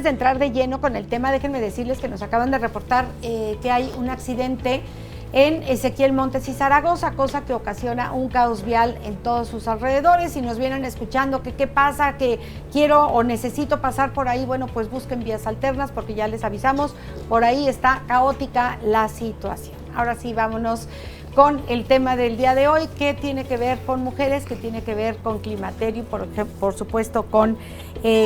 antes de entrar de lleno con el tema, déjenme decirles que nos acaban de reportar que hay un accidente en Ezequiel Montes y Zaragoza, cosa que ocasiona un caos vial en todos sus alrededores. Si nos vienen escuchando que qué pasa, que quiero o necesito pasar por ahí, bueno, pues busquen vías alternas porque ya les avisamos, por ahí está caótica la situación. Ahora sí, vámonos con el tema del día de hoy, que tiene que ver con mujeres, que tiene que ver con climaterio y por supuesto con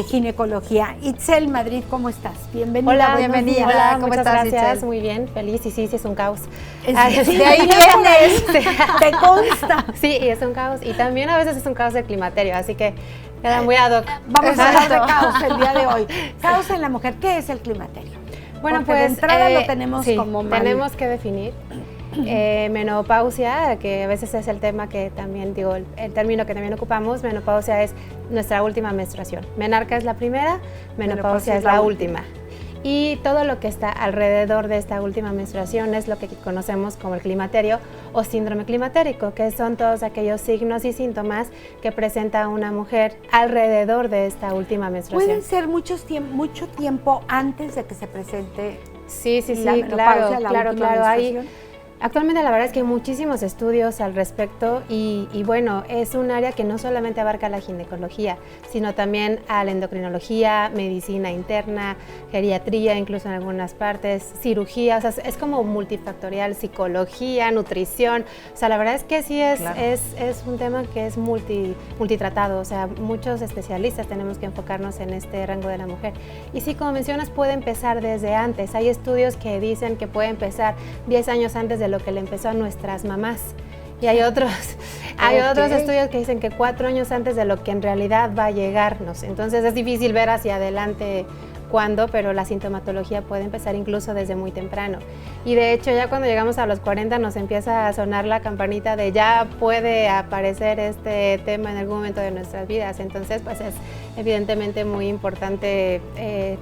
ginecología. Itzel Madrid, ¿cómo estás? Bienvenida. Hola, bienvenida. Hola, ¿cómo muchas estás, gracias, Itzel? Muy bien, feliz, y sí, es un caos. De ahí vienes, te consta. Sí, es un caos, y también a veces es un caos de climaterio, así que queda muy ad hoc. Vamos a hablar de caos el día de hoy. Caos en la mujer, ¿qué es el climaterio? Bueno, porque pues de entrada lo tenemos sí, como mal. Tenemos que definir. Menopausia, que a veces es el tema que también, digo, el término que también ocupamos, menopausia es nuestra última menstruación. Menarca es la primera, menopausia es la última. Y todo lo que está alrededor de esta última menstruación es lo que conocemos como el climaterio o síndrome climatérico, que son todos aquellos signos y síntomas que presenta una mujer alrededor de esta última menstruación. ¿Pueden ser mucho tiempo antes de que se presente? Sí, claro. Actualmente la verdad es que hay muchísimos estudios al respecto y bueno, es un área que no solamente abarca la ginecología, sino también a la endocrinología, medicina interna, geriatría, incluso en algunas partes, cirugía, o sea, es como multifactorial, psicología, nutrición, o sea, la verdad es que sí es un tema que es multitratado, o sea, muchos especialistas tenemos que enfocarnos en este rango de la mujer. Y sí, como mencionas, puede empezar desde antes, hay estudios que dicen que puede empezar 10 años antes de lo que le empezó a nuestras mamás. Y hay otros estudios que dicen que 4 años antes de lo que en realidad va a llegarnos. Entonces es difícil ver hacia adelante cuándo, pero la sintomatología puede empezar incluso desde muy temprano. Y de hecho ya cuando llegamos a los 40 nos empieza a sonar la campanita de ya puede aparecer este tema en algún momento de nuestras vidas. Entonces pues es evidentemente muy importante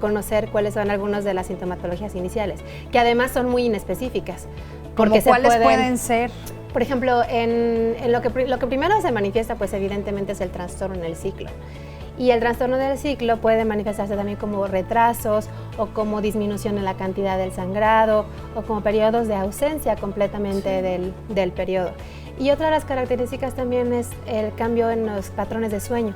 conocer cuáles son algunas de las sintomatologías iniciales, que además son muy inespecíficas. Porque ¿cuáles pueden ser? Por ejemplo, lo que primero se manifiesta, pues evidentemente es el trastorno en el ciclo. Y el trastorno del ciclo puede manifestarse también como retrasos o como disminución en la cantidad del sangrado o como periodos de ausencia completamente del periodo. Y otra de las características también es el cambio en los patrones de sueño.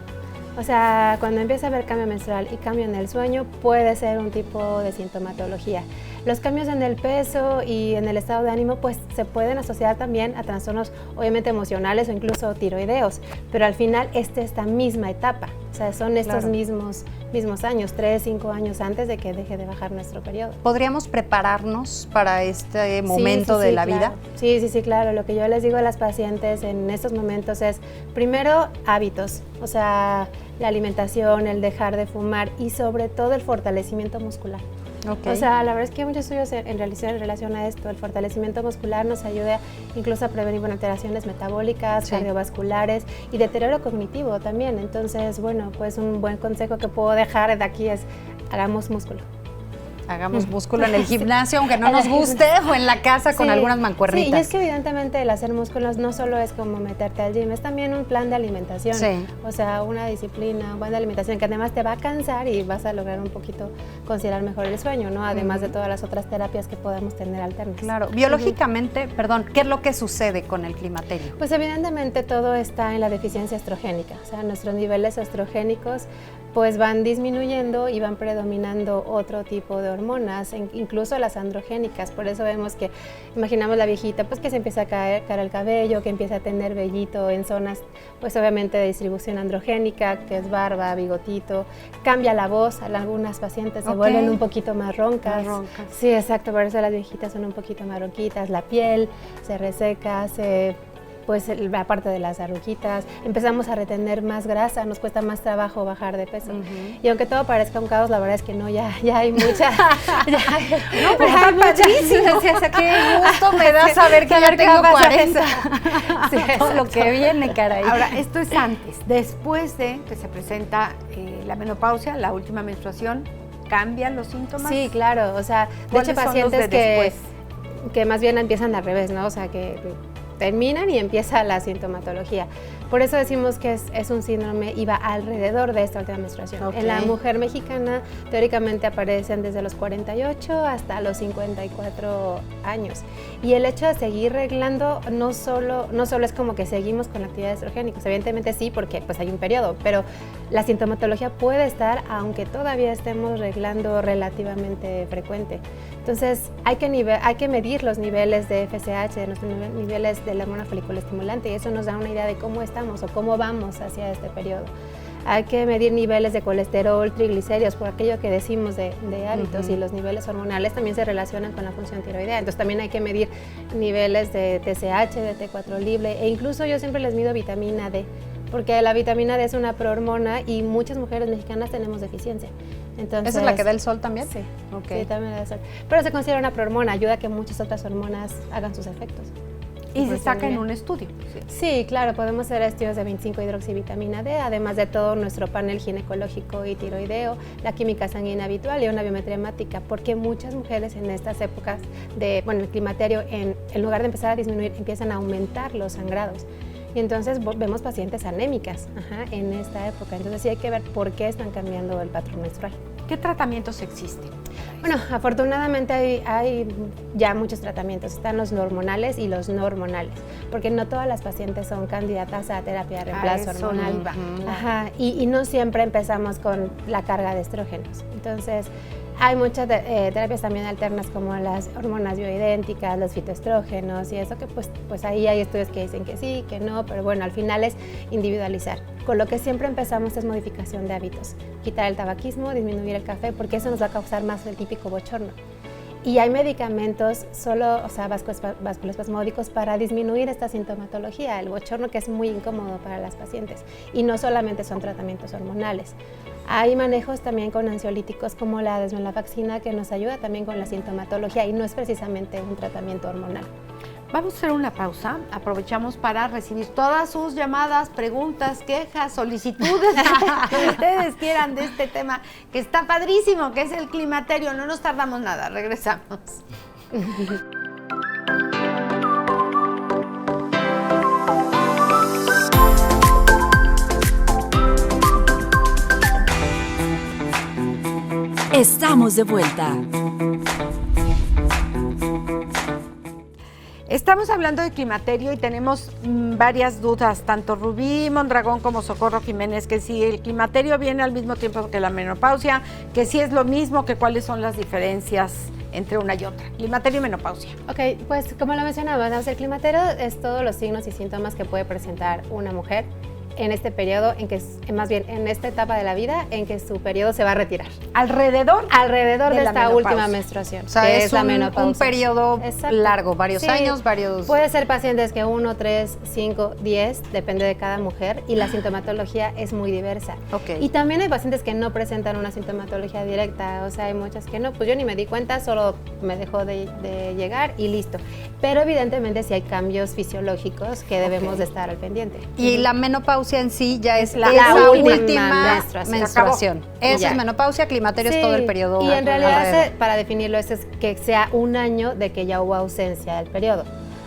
O sea, cuando empieza a haber cambio menstrual y cambio en el sueño, puede ser un tipo de sintomatología. Los cambios en el peso y en el estado de ánimo pues se pueden asociar también a trastornos obviamente emocionales o incluso tiroideos, pero al final es esta misma etapa, o sea, son estos mismos años, 3, 5 años antes de que deje de bajar nuestro periodo. ¿Podríamos prepararnos para este momento de la vida? Sí, claro. Lo que yo les digo a las pacientes en estos momentos es, primero, hábitos, o sea, la alimentación, el dejar de fumar y sobre todo el fortalecimiento muscular. Okay. O sea, la verdad es que hay muchos estudios en relación a esto. El fortalecimiento muscular nos ayuda incluso a prevenir alteraciones metabólicas, cardiovasculares y deterioro cognitivo también. Entonces, bueno, pues un buen consejo que puedo dejar de aquí es hagamos músculo. Hagamos músculo en el gimnasio, aunque no nos guste, o en la casa con algunas mancuernitas. Sí, y es que evidentemente el hacer músculos no solo es como meterte al gym, es también un plan de alimentación. Sí. O sea, una disciplina, un plan de alimentación que además te va a cansar y vas a lograr un poquito conciliar mejor el sueño, ¿no? Además de todas las otras terapias que podemos tener alternas. Claro. Biológicamente, ¿qué es lo que sucede con el climaterio? Pues evidentemente todo está en la deficiencia estrogénica. O sea, nuestros niveles estrogénicos pues van disminuyendo y van predominando otro tipo de hormonas, incluso las androgénicas. Por eso vemos que, imaginamos la viejita, pues que se empieza a caer el cabello, que empieza a tener vellito en zonas, pues obviamente de distribución androgénica, que es barba, bigotito, cambia la voz, algunas pacientes se vuelven un poquito más roncas. Sí, exacto, por eso las viejitas son un poquito más ronquitas, la piel se reseca, pues aparte de las arruguitas, empezamos a retener más grasa, nos cuesta más trabajo bajar de peso. Y aunque todo parezca un caos, la verdad es que no, ya hay mucha... no, pero está padrísimo. Qué gusto me da saber que ya tengo 40. Todo lo que viene, caray. Ahora, esto es antes. Después de que se presenta la menopausia, la última menstruación, ¿cambian los síntomas? Sí, claro. O sea, de hecho pacientes que más bien empiezan al revés, ¿no? O sea, que terminan y empieza la sintomatología. Por eso decimos que es un síndrome y va alrededor de esta última menstruación. Okay. En la mujer mexicana, teóricamente aparecen desde los 48 hasta los 54 años. Y el hecho de seguir reglando no solo es como que seguimos con la actividad estrogénica, evidentemente sí, porque pues hay un periodo, pero la sintomatología puede estar aunque todavía estemos reglando relativamente frecuente. Entonces hay que medir los niveles de FSH, de nuestros niveles de la hormona foliculoestimulante, y eso nos da una idea de cómo estamos o cómo vamos hacia este periodo. Hay que medir niveles de colesterol, triglicéridos, por aquello que decimos de hábitos, y los niveles hormonales también se relacionan con la función tiroidea. Entonces también hay que medir niveles de TSH, de T4 libre, e incluso yo siempre les mido vitamina D, porque la vitamina D es una prohormona y muchas mujeres mexicanas tenemos deficiencia. Entonces, ¿esa es la que da el sol también? Sí, okay. Sí, también da el sol. Pero se considera una prohormona, ayuda a que muchas otras hormonas hagan sus efectos. Y se saca en un estudio. Sí, claro, podemos hacer estudios de 25-hidroxivitamina D, además de todo nuestro panel ginecológico y tiroideo, la química sanguínea habitual y una biometría hemática, porque muchas mujeres en estas épocas el climaterio, en lugar de empezar a disminuir, empiezan a aumentar los sangrados. Y entonces vemos pacientes anémicas en esta época. Entonces sí hay que ver por qué están cambiando el patrón menstrual. ¿Qué tratamientos existen? Bueno, afortunadamente hay ya muchos tratamientos. Están los hormonales y los no hormonales, porque no todas las pacientes son candidatas a terapia de reemplazo hormonal. Y no siempre empezamos con la carga de estrógenos. Entonces, hay muchas terapias también alternas como las hormonas bioidénticas, los fitoestrógenos y eso que pues ahí hay estudios que dicen que sí, que no, pero bueno, al final es individualizar. Con lo que siempre empezamos es modificación de hábitos, quitar el tabaquismo, disminuir el café, porque eso nos va a causar más el típico bochorno. Y hay medicamentos vasculoespasmódicos para disminuir esta sintomatología, el bochorno, que es muy incómodo para las pacientes. Y no solamente son tratamientos hormonales. Hay manejos también con ansiolíticos como la desvenlafaxina, que nos ayuda también con la sintomatología y no es precisamente un tratamiento hormonal. Vamos a hacer una pausa, aprovechamos para recibir todas sus llamadas, preguntas, quejas, solicitudes, que ustedes quieran de este tema, que está padrísimo, que es el climaterio. No nos tardamos nada, regresamos. Estamos de vuelta. Estamos hablando de climaterio y tenemos varias dudas, tanto Rubí Mondragón como Socorro Jiménez, que si el climaterio viene al mismo tiempo que la menopausia, que si es lo mismo, que cuáles son las diferencias entre una y otra, climaterio y menopausia. Ok, pues como lo mencionaba, el climaterio es todos los signos y síntomas que puede presentar una mujer en este periodo, más bien en esta etapa de la vida en que su periodo se va a retirar. Alrededor de esta última menstruación. O sea, que es la menopausia. Un periodo largo, varios años, Puede ser pacientes que 1, 3, 5, 10, depende de cada mujer, y la sintomatología es muy diversa. Okay. Y también hay pacientes que no presentan una sintomatología directa, o sea, hay muchas que no, pues yo ni me di cuenta, solo me dejó de llegar y listo. Pero evidentemente sí hay cambios fisiológicos que debemos de estar al pendiente. Y la menopausia en sí ya es la última menstruación. Eso es menopausia, climaterio es todo el periodo. Y en realidad, para definirlo, es que sea un año de que ya hubo ausencia del periodo.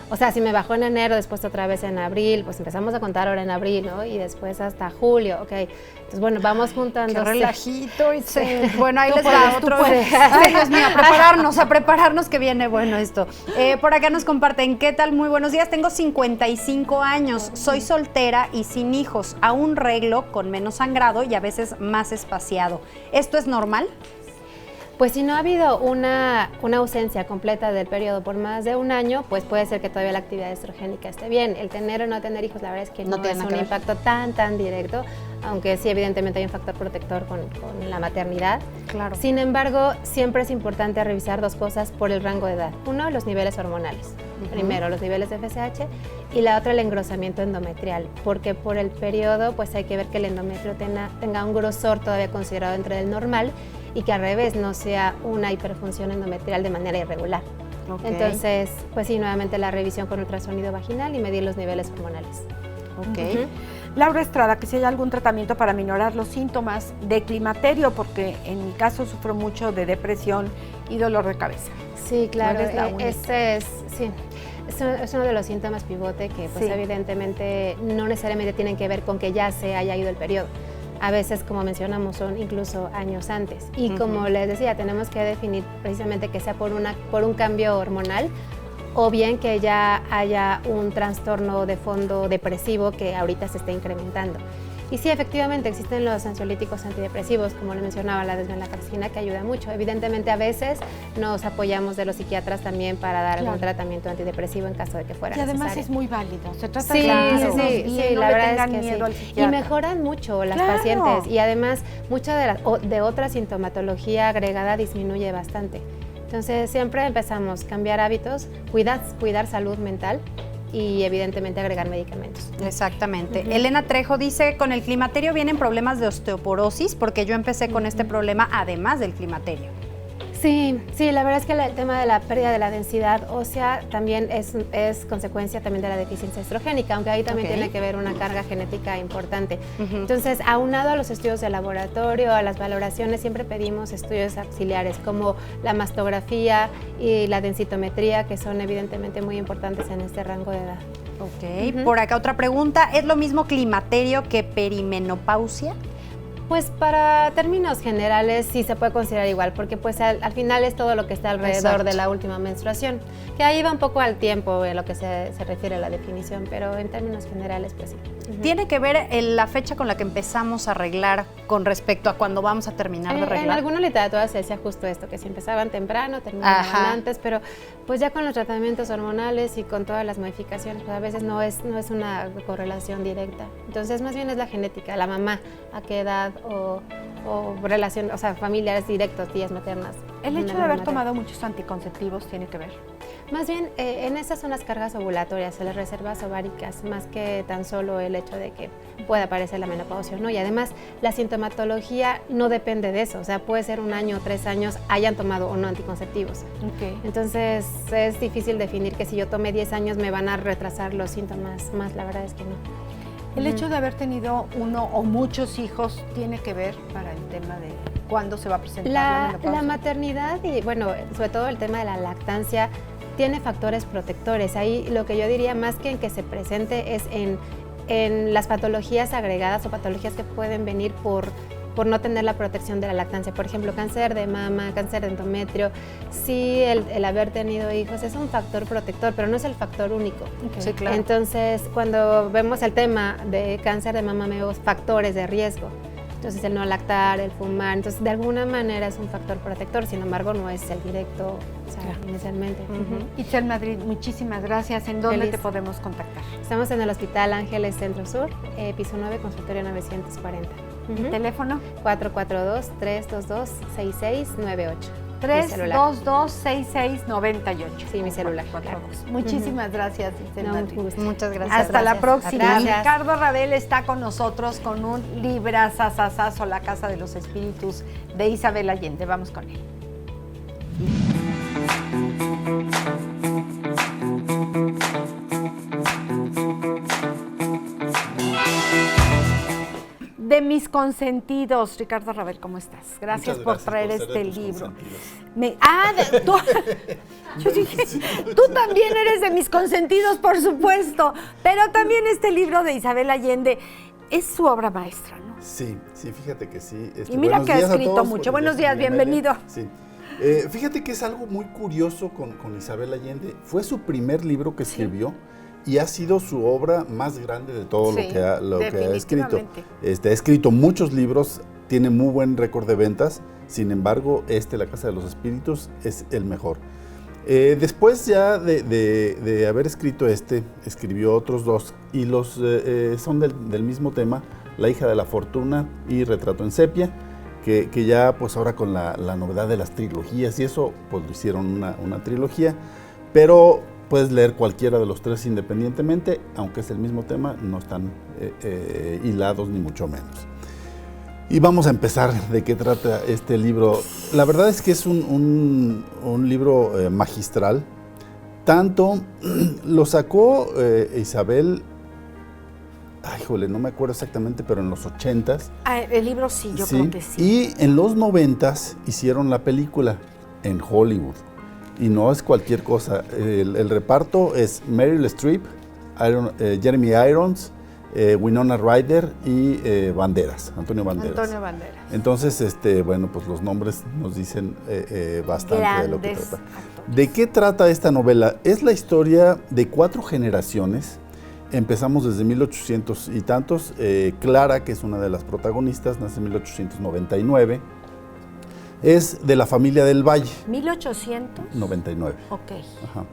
O sea, si me bajó en enero, después otra vez en abril, pues empezamos a contar ahora en abril, ¿no? Y después hasta julio, ok. Entonces, bueno, vamos juntando. Qué relajito. Bueno, ahí les va otro. Ay, Dios mío, a prepararnos que viene bueno esto. Por acá nos comparten, ¿qué tal? Muy buenos días, tengo 55 años, soy soltera y sin hijos, aún reglo con menos sangrado y a veces más espaciado. ¿Esto es normal? Pues si no ha habido una ausencia completa del periodo por más de un año, pues puede ser que todavía la actividad estrogénica esté bien. El tener o no tener hijos, la verdad es que no es un impacto tan directo, aunque sí evidentemente hay un factor protector con la maternidad. Claro. Sin embargo, siempre es importante revisar dos cosas por el rango de edad. Uno, los niveles hormonales. Primero, los niveles de FSH, y la otra, el engrosamiento endometrial, porque por el periodo pues hay que ver que el endometrio tenga un grosor todavía considerado dentro del normal, y que al revés no sea una hiperfunción endometrial de manera irregular. Okay. Entonces, pues sí, nuevamente la revisión con ultrasonido vaginal y medir los niveles hormonales. Ok. Laura Estrada, que si hay algún tratamiento para minorar los síntomas de climaterio, porque en mi caso sufro mucho de depresión y dolor de cabeza. Sí, claro, No eres la única. Sí. es uno de los síntomas pivote que pues Sí. evidentemente no necesariamente tienen que ver con que ya se haya ido el periodo. A veces, como mencionamos, son incluso años antes. Y como les decía, tenemos que definir precisamente que sea por un cambio hormonal o bien que ya haya un trastorno de fondo depresivo que ahorita se está incrementando. Y sí, efectivamente, existen los ansiolíticos antidepresivos, como le mencionaba, la desvenlafaxina, que ayuda mucho. Evidentemente, a veces nos apoyamos de los psiquiatras también para dar algún tratamiento antidepresivo en caso de que fuera necesario. Y además es muy válido. Se trata Sí, de sentirnos sí, bien, sí, no la le verdad tengan es que miedo al sí. Y psiquiatra. mejoran mucho las Claro. pacientes. Y además, mucha de otra sintomatología agregada disminuye bastante. Entonces, siempre empezamos a cambiar hábitos, cuidar salud mental y evidentemente agregar medicamentos. Exactamente. Elena Trejo dice, con el climaterio vienen problemas de osteoporosis, porque yo empecé con este problema además del climaterio. Sí, la verdad es que el tema de la pérdida de la densidad ósea también es consecuencia también de la deficiencia estrogénica, aunque ahí también tiene que ver una carga genética importante. Entonces, aunado a los estudios de laboratorio, a las valoraciones, siempre pedimos estudios auxiliares como la mastografía y la densitometría, que son evidentemente muy importantes en este rango de edad. Ok, por acá otra pregunta, ¿es lo mismo climaterio que perimenopausia? Pues para términos generales sí se puede considerar igual, porque pues al final es todo lo que está alrededor de la última menstruación, que ahí va un poco al tiempo en lo que se refiere a la definición, pero en términos generales pues sí. ¿Tiene que ver la fecha con la que empezamos a arreglar con respecto a cuando vamos a terminar de arreglar? En alguna literatura se decía justo esto, que si empezaban temprano, terminaban antes, pero pues ya con los tratamientos hormonales y con todas las modificaciones, pues a veces no es una correlación directa. Entonces más bien es la genética, la mamá, a qué edad o relación, o sea, familiares directos, tías maternas. ¿El hecho de haber tomado muchos anticonceptivos tiene que ver? Más bien, en esas son las cargas ovulatorias, las reservas ováricas, más que tan solo el hecho de que pueda aparecer la menopausia, ¿no? Y además, la sintomatología no depende de eso, o sea, puede ser 1 año o 3 años hayan tomado o no anticonceptivos. Okay. Entonces, es difícil definir que si yo tomé 10 años me van a retrasar los síntomas más, la verdad es que no. ¿El hecho de haber tenido uno o muchos hijos tiene que ver para el tema de cuándo se va a presentar la menopausia? La maternidad y, bueno, sobre todo el tema de la lactancia tiene factores protectores. Ahí lo que yo diría más que en que se presente es en las patologías agregadas o patologías que pueden venir por no tener la protección de la lactancia. Por ejemplo, cáncer de mama, cáncer de endometrio. Sí, el haber tenido hijos es un factor protector, pero no es el factor único. Okay. Sí, claro. Entonces, cuando vemos el tema de cáncer de mama, vemos factores de riesgo. Entonces, el no lactar, el fumar, entonces de alguna manera es un factor protector, sin embargo, no es el directo, o sea, inicialmente. Itzel Madrid, muchísimas gracias. ¿En dónde te podemos contactar? Estamos en el Hospital Ángeles Centro Sur, piso 9, consultorio 940. ¿Teléfono? 442-322-6698. 322-6698. Sí, mi celular. 442. Muchísimas gracias, Itzel Madrid. Muchas gracias. Hasta la próxima. Gracias. Ricardo Ravel está con nosotros con un librazazazazo, La Casa de los Espíritus, de Isabel Allende. Vamos con él. De mis consentidos, Ricardo Ravel, ¿cómo estás? Gracias por traer este libro. Yo dije, tú también eres de mis consentidos, por supuesto, pero también este libro de Isabel Allende es su obra maestra, ¿no? Sí, fíjate que sí. Y mira que ha escrito mucho. Buenos días, bienvenido. Sí. Fíjate que es algo muy curioso con Isabel Allende. Fue su primer libro que escribió. Y ha sido su obra más grande de todo lo que ha escrito. Ha escrito muchos libros, tiene muy buen récord de ventas, sin embargo, La Casa de los Espíritus es el mejor. Después ya de haber escrito escribió otros 2, y los son del mismo tema, La Hija de la Fortuna y Retrato en Sepia, que ya pues ahora con la novedad de las trilogías y eso, pues lo hicieron una trilogía, pero puedes leer cualquiera de los 3 independientemente, aunque es el mismo tema, no están hilados ni mucho menos. Y vamos a empezar de qué trata este libro. La verdad es que es un libro magistral. Tanto lo sacó Isabel, no me acuerdo exactamente, pero en los 80s. El libro sí, yo creo que sí. Y en los 90s hicieron la película en Hollywood. y no es cualquier cosa. El reparto es Meryl Streep, Jeremy Irons, Winona Ryder y Antonio Banderas. Entonces, bueno, pues los nombres nos dicen bastante grandes de lo que trata. actores. ¿De qué trata esta novela? Es la historia de 4 generaciones. Empezamos desde 1800 y tantos. Clara, que es una de las protagonistas, nace en 1899. Es de la familia del Valle. 1899. Ok. Ajá.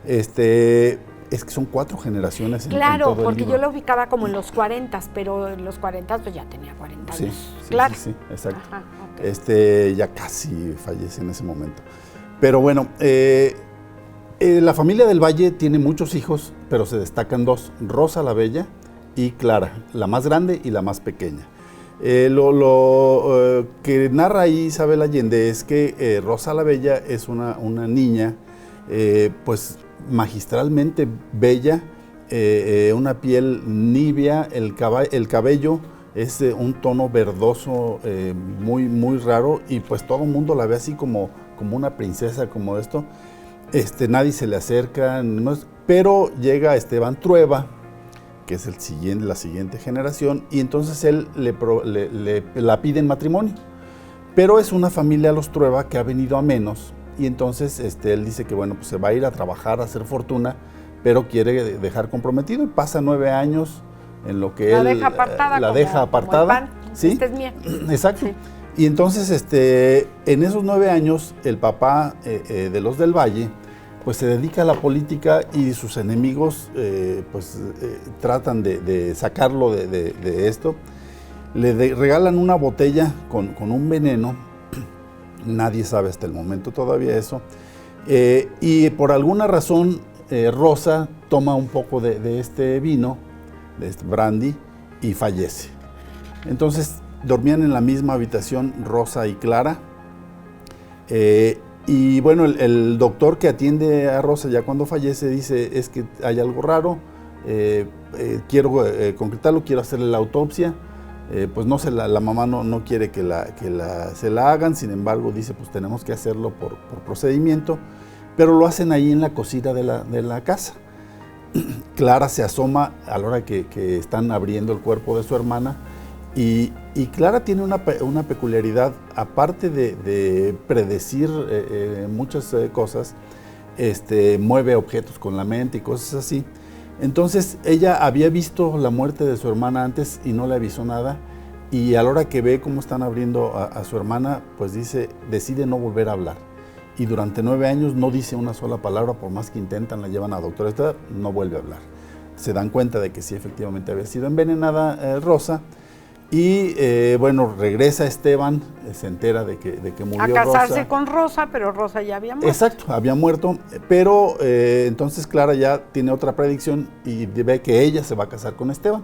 Es que son 4 generaciones. Claro, en todo porque el libro. yo lo ubicaba como en los 40, pero en los 40 pues ya tenía 40 años. Sí, claro. sí, exacto. Ajá, okay. Ya casi fallece en ese momento. Pero bueno, la familia del Valle tiene muchos hijos, pero se destacan 2, Rosa la Bella y Clara, la más grande y la más pequeña. Lo que narra ahí Isabel Allende es que Rosa la Bella es una niña, pues magistralmente bella, una piel nibia, el cabello es un tono verdoso muy, muy raro, y pues todo el mundo la ve así como una princesa, como esto. Nadie se le acerca, pero llega Esteban Trueba, que es la siguiente generación, y entonces él la pide en matrimonio. Pero es una familia, los Trueba, que ha venido a menos, y entonces él dice que bueno, pues se va a ir a trabajar, a hacer fortuna, pero quiere dejar comprometido, y pasa 9 años en lo que la deja apartada. ¿Sí? Este es mío. Exacto. Sí. Y entonces en esos 9 años el papá de los del Valle pues se dedica a la política, y sus enemigos tratan de sacarlo de esto. Le regalan una botella con un veneno, nadie sabe hasta el momento todavía eso, y por alguna razón Rosa toma un poco de este vino, de este brandy, y fallece. Entonces dormían en la misma habitación Rosa y Clara, y bueno, el doctor que atiende a Rosa ya cuando fallece dice, es que hay algo raro, quiero concretarlo, quiero hacerle la autopsia. Pues no la mamá no quiere que se la hagan, sin embargo dice, pues tenemos que hacerlo por procedimiento, pero lo hacen ahí en la cocina de la casa. Clara se asoma a la hora que están abriendo el cuerpo de su hermana, y Clara tiene una peculiaridad, aparte de predecir muchas cosas, mueve objetos con la mente y cosas así. Entonces ella había visto la muerte de su hermana antes y no le avisó nada, y a la hora que ve cómo están abriendo a su hermana, pues decide no volver a hablar. Y durante 9 años no dice una sola palabra, por más que intentan, la llevan a doctora, no vuelve a hablar. Se dan cuenta de que sí, efectivamente había sido envenenada Rosa. Y bueno, regresa Esteban, se entera de que murió Rosa. A casarse con Rosa, pero Rosa ya había muerto. Exacto, había muerto, pero entonces Clara ya tiene otra predicción y ve que ella se va a casar con Esteban.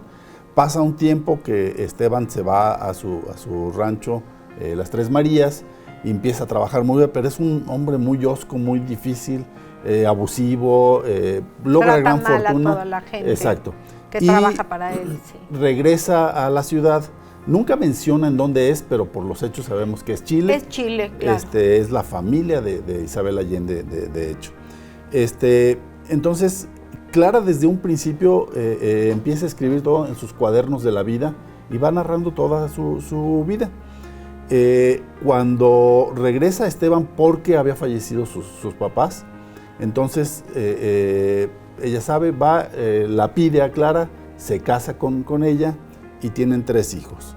Pasa un tiempo que Esteban se va a su rancho, Las Tres Marías, y empieza a trabajar muy bien, pero es un hombre muy hosco, muy difícil, abusivo, logra gran fortuna. A toda la gente. Exacto. Que trabaja para él, sí. Regresa a la ciudad, nunca menciona en dónde es, pero por los hechos sabemos que es Chile. Es Chile, claro. Es la familia de Isabel Allende, de hecho. Entonces, Clara desde un principio empieza a escribir todo en sus cuadernos de la vida, y va narrando toda su vida. Cuando regresa Esteban, porque había fallecido sus papás, entonces ella sabe, la pide a Clara, se casa con ella, y tienen 3 hijos.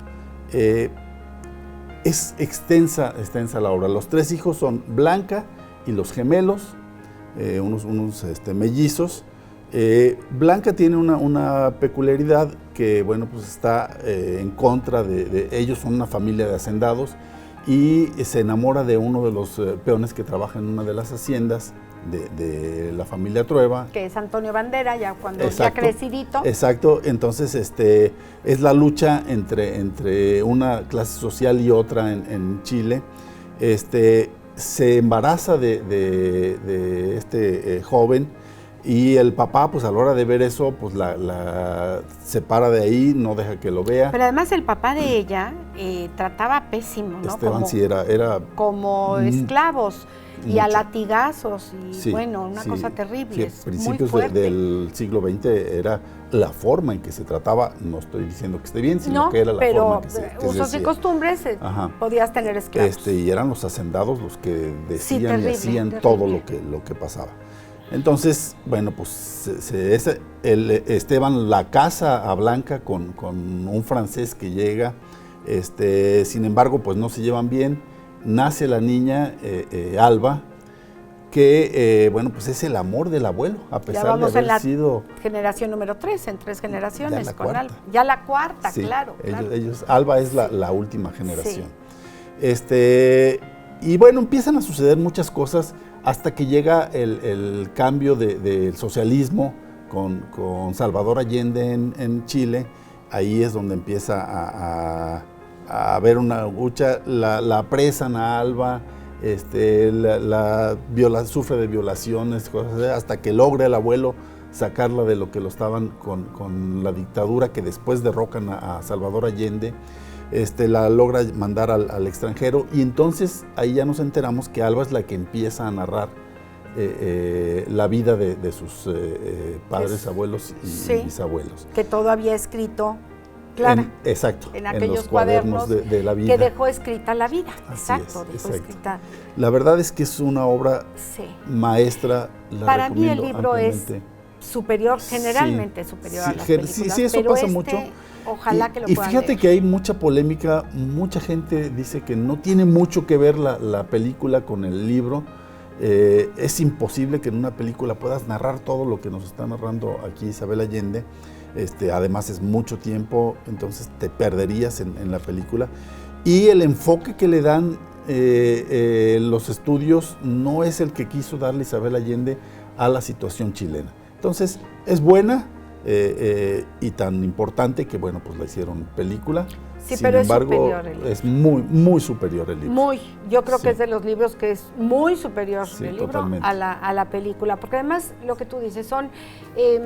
Es extensa la obra. Los 3 hijos son Blanca y los gemelos, unos mellizos. Blanca tiene una peculiaridad que, bueno, pues está en contra de ellos, son una familia de hacendados, y se enamora de uno de los peones que trabaja en una de las haciendas de la familia Trueba. Que es Antonio Bandera, ya cuando exacto, ya crecidito. Exacto, entonces es la lucha entre una clase social y otra en Chile. Se embaraza de este joven, y el papá, pues a la hora de ver eso, pues la separa de ahí, no deja que lo vea. Pero además el papá de ella trataba pésimo, ¿no? Esteban sí era como esclavos. y a latigazos, y bueno, una cosa terrible. Sí, principios del siglo XX era la forma en que se trataba, no estoy diciendo que esté bien, sino que era la forma que se usos y costumbres, podías tener esclavos. Y eran los hacendados los que decían y hacían todo lo que pasaba. Entonces, bueno, pues Esteban la casa a Blanca con un francés que llega, sin embargo, pues no se llevan bien, nace la niña Alba, que, bueno, pues es el amor del abuelo, a pesar de haber sido... generación número 3, en 3 generaciones con Alba. Ya la cuarta, sí, claro. Alba es la última generación. Sí. Y bueno, empiezan a suceder muchas cosas hasta que llega el cambio del socialismo con Salvador Allende en Chile. Ahí es donde empieza a haber una lucha, la apresan a Alba, sufre de violaciones, cosas así, hasta que logra el abuelo sacarla de lo que lo estaban con la dictadura, que después derrocan a Salvador Allende. La logra mandar al extranjero, y entonces ahí ya nos enteramos que Alba es la que empieza a narrar la vida de sus padres, abuelos y bisabuelos. Que todo había escrito Clara. Exacto. En aquellos los cuadernos de la vida. Que dejó escrita la vida. Exacto. Escrita. La verdad es que es una obra maestra. Para mí el libro ampliamente. Es superior, generalmente superior a las películas. Sí, eso pasa mucho. Ojalá que lo puedan fíjate leer. Que hay mucha polémica, mucha gente dice que no tiene mucho que ver la película con el libro. Es imposible que en una película puedas narrar todo lo que nos está narrando aquí Isabel Allende. Además es mucho tiempo, entonces te perderías en la película. Y el enfoque que le dan los estudios no es el que quiso darle Isabel Allende a la situación chilena. Entonces es buena. Y tan importante que, bueno, pues la hicieron película. Sí, pero embargo, es superior el libro. Es muy, muy superior el libro. Yo creo que es de los libros que es muy superior el libro a la película, porque además lo que tú dices son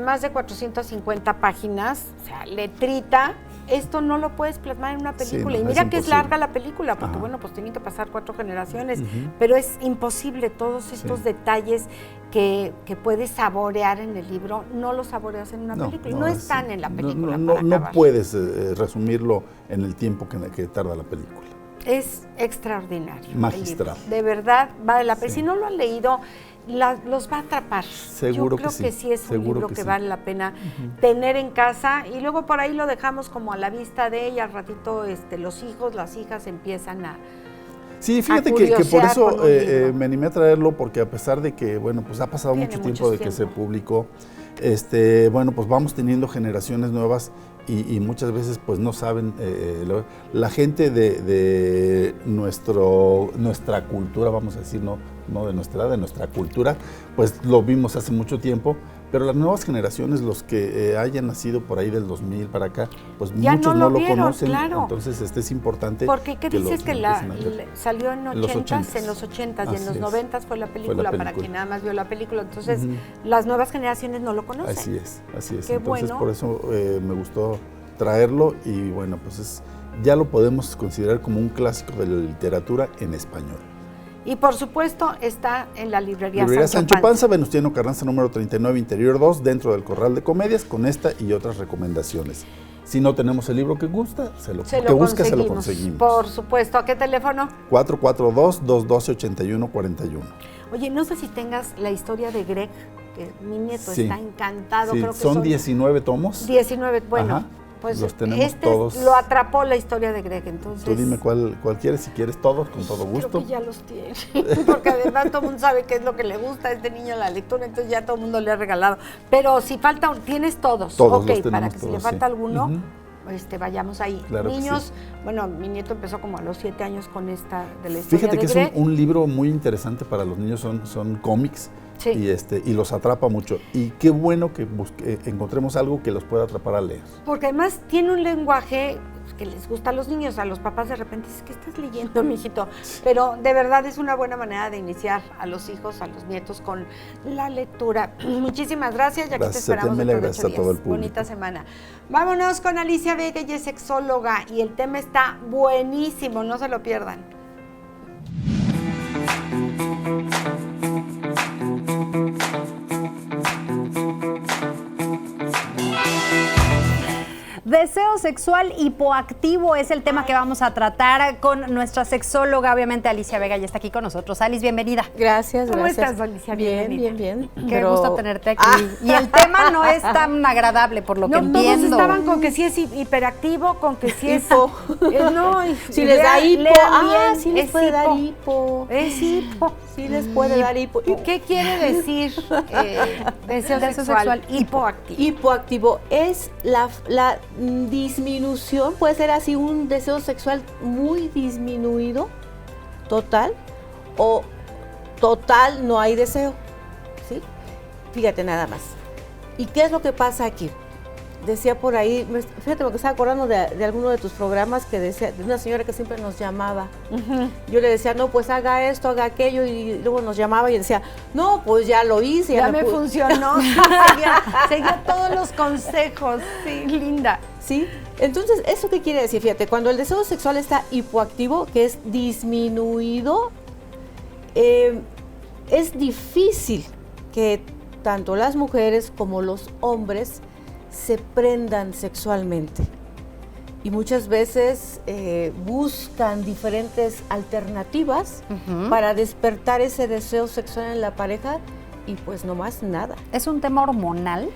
más de 450 páginas, o sea, letrita. Esto no lo puedes plasmar en una película. Y mira que es larga la película, porque bueno, pues tienen que pasar 4 generaciones, pero es imposible todos estos detalles que puedes saborear en el libro, no los saboreas en una película. No están en la película. No puedes resumirlo en el tiempo que tarda la película. Es extraordinario. Magistral. De verdad, vale la pena. Si no lo han leído, los va a atrapar. Seguro. Yo creo que sí es un libro que vale la pena tener en casa, y luego por ahí lo dejamos como a la vista de ella. Al ratito los hijos, las hijas empiezan a... Sí, fíjate que por eso me animé a traerlo, porque a pesar de que, bueno, pues ha pasado mucho tiempo de que se publicó, bueno, pues vamos teniendo generaciones nuevas y muchas veces pues no saben, la gente de nuestra cultura, vamos a decir, no de nuestra edad, de nuestra cultura, pues lo vimos hace mucho tiempo, pero las nuevas generaciones, los que hayan nacido por ahí del 2000 para acá, pues ya muchos no lo conocen, claro. Entonces es importante. Porque ¿qué dices que salió en los 80s y en los 90s fue la película, para quien nada más vio la película? Entonces las nuevas generaciones no lo conocen. Así es. Qué Entonces bueno. Por eso me gustó traerlo, y bueno, pues ya lo podemos considerar como un clásico de la literatura en español. Y por supuesto está en la librería Sancho Panza, Venustiano Carranza, número 39, Interior 2, dentro del Corral de Comedias, con esta y otras recomendaciones. Si no tenemos el libro que gusta, se lo conseguimos. Por supuesto. ¿A qué teléfono? 442-212-8141. Oye, no sé si tengas la historia de Greg, que mi nieto está encantado. Creo que son 19 tomos. 19, bueno. Ajá. Pues los tenemos todos. Lo atrapó la historia de Greg, entonces... Tú dime cuál quieres, si quieres todos, con todo gusto. Creo que ya los tiene, porque además todo el mundo sabe qué es lo que le gusta a este niño la lectura, entonces ya todo el mundo le ha regalado. Pero si falta, tienes todos. Todos los para que si le falta alguno, vayamos ahí. Claro, niños, bueno, mi nieto empezó como a los 7 años con esta de la historia. Fíjate que de Greg. Es un libro muy interesante para los niños, son cómics. Sí. Y los atrapa mucho. Y qué bueno que encontremos algo que los pueda atrapar a leer. Porque además tiene un lenguaje que les gusta a los niños, a los papás de repente dicen, ¿qué estás leyendo, mijito? Pero de verdad es una buena manera de iniciar a los hijos, a los nietos con la lectura. Muchísimas gracias, y aquí te esperamos dentro de 8 días. A todo el público. Bonita semana. Vámonos con Alicia Vega, ella es sexóloga y el tema está buenísimo, no se lo pierdan. Deseo sexual hipoactivo es el tema que vamos a tratar con nuestra sexóloga, obviamente Alicia Vega ya está aquí con nosotros. Alice, bienvenida. Gracias, ¿Cómo gracias. estás, Alicia? Bien. Qué gusto tenerte aquí. Y el tema no es tan agradable, por lo que entiendo. Todos estaban con que sí es hiperactivo, con que sí es... Hipo. Si les da hipo, sí les puede dar hipo. Es hipo. Sí les puede dar hipo. ¿Qué quiere decir deseo sexual hipoactivo? Hipoactivo es la disminución, puede ser así un deseo sexual muy disminuido, total, o total no hay deseo, ¿sí? Fíjate nada más. ¿Y qué es lo que pasa aquí? Decía por ahí, fíjate lo que estaba acordando de alguno de tus programas que decía, de una señora que siempre nos llamaba. Yo le decía, no, pues haga esto, haga aquello, y luego nos llamaba y decía, no, pues ya lo hice. Ya me funcionó, seguía todos los consejos, sí, linda. ¿Sí? Entonces, ¿eso qué quiere decir? Fíjate, cuando el deseo sexual está hipoactivo, que es disminuido, es difícil que tanto las mujeres como los hombres se prendan sexualmente y muchas veces buscan diferentes alternativas para despertar ese deseo sexual en la pareja y pues no más nada. ¿Es un tema hormonal?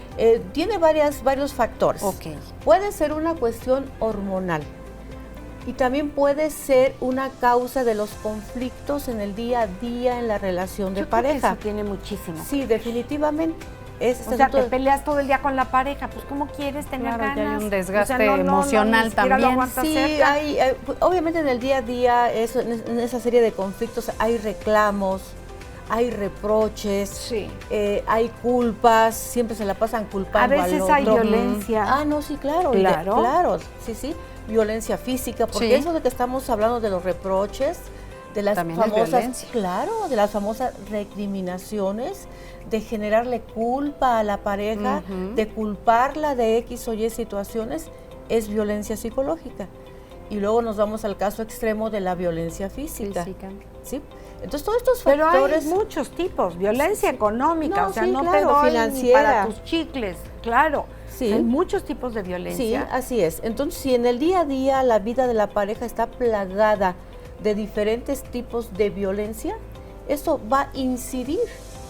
Tiene varios factores. Ok. Puede ser una cuestión hormonal y también puede ser una causa de los conflictos en el día a día en la relación de pareja. Creo que eso tiene muchísimo. Sí, definitivamente. O sea, te peleas todo el día con la pareja, pues ¿cómo quieres tener ganas? Ya hay un desgaste emocional también. Sí, hay, obviamente en el día a día, en esa serie de conflictos hay reclamos, hay reproches, sí. Hay culpas, siempre se la pasan culpando al otro. A veces hay violencia. No, sí, claro. Claro. Sí, violencia física, porque Sí. eso de que estamos hablando de los reproches, de las También es famosas, violencia. claro, de las famosas recriminaciones, de generarle culpa a la pareja, de culparla de X o Y situaciones, es violencia psicológica. Y luego nos vamos al caso extremo de la violencia física. ¿Sí? Entonces todos estos factores... Pero hay muchos tipos, violencia económica, No, o sea, sí, no claro, te doy financiera. para tus chicles, claro. Sí. Hay muchos tipos de Sí, violencia. así es. Entonces, si en el día a día la vida de la pareja está plagada de diferentes tipos de violencia, eso va a incidir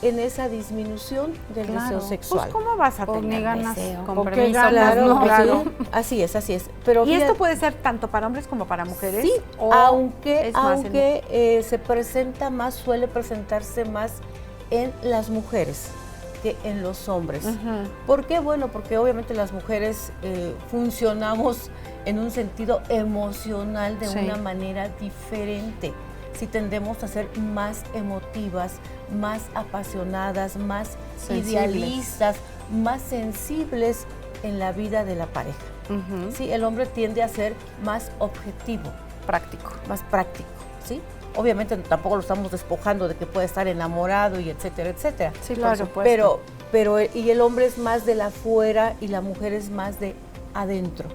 en esa disminución del deseo sexual. Pues ¿cómo vas a Pues tener ni ganas, deseo? con ¿Con qué permiso, ganas? pues no. Claro. Sí, así es. Pero ¿Y fíjate, esto puede ser tanto para hombres como para mujeres? sí, ¿O aunque es más se presenta más, suele presentarse más en las mujeres que en los hombres. ¿Por qué? Bueno, porque obviamente las mujeres funcionamos en un sentido emocional de una manera diferente. Sí tendemos a ser más emotivas, más apasionadas, más idealistas, más sensibles en la vida de la pareja. Sí, el hombre tiende a ser más objetivo, más práctico, ¿sí? Obviamente tampoco lo estamos despojando de que puede estar enamorado y etcétera, etcétera. Sí, claro, por supuesto. Pero y el hombre es más de la afuera y la mujer es más de adentro.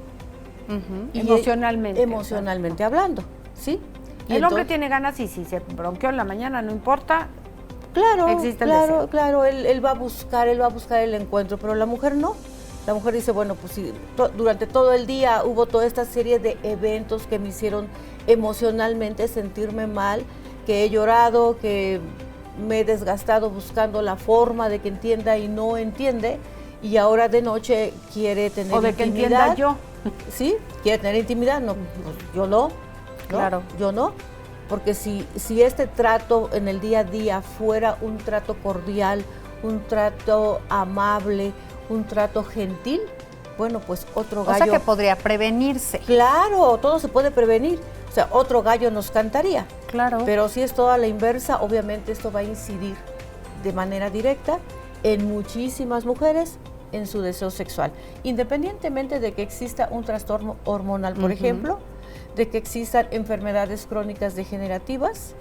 Y emocionalmente hablando, ¿sí? Y el hombre tiene ganas y si se bronqueó en la mañana, no importa. Claro, existe el deseo. claro, él va a buscar el encuentro, pero la mujer no. La mujer dice, bueno, pues si durante todo el día hubo toda esta serie de eventos que me hicieron emocionalmente sentirme mal, que he llorado, que me he desgastado buscando la forma de que entienda y no entiende, y ahora de noche quiere tener intimidad. O de que entienda yo. ¿Sí? ¿Quiere tener intimidad? No, pues yo no. Claro. Yo no. Porque si este trato en el día a día fuera un trato cordial, un trato amable, un trato gentil, bueno, pues otro gallo... O sea que podría prevenirse. Claro, todo se puede prevenir. O sea, otro gallo nos cantaría. Claro. Pero si es toda la inversa, obviamente esto va a incidir de manera directa en muchísimas mujeres en su deseo sexual. Independientemente de que exista un trastorno hormonal, por ejemplo, de que existan enfermedades crónicas degenerativas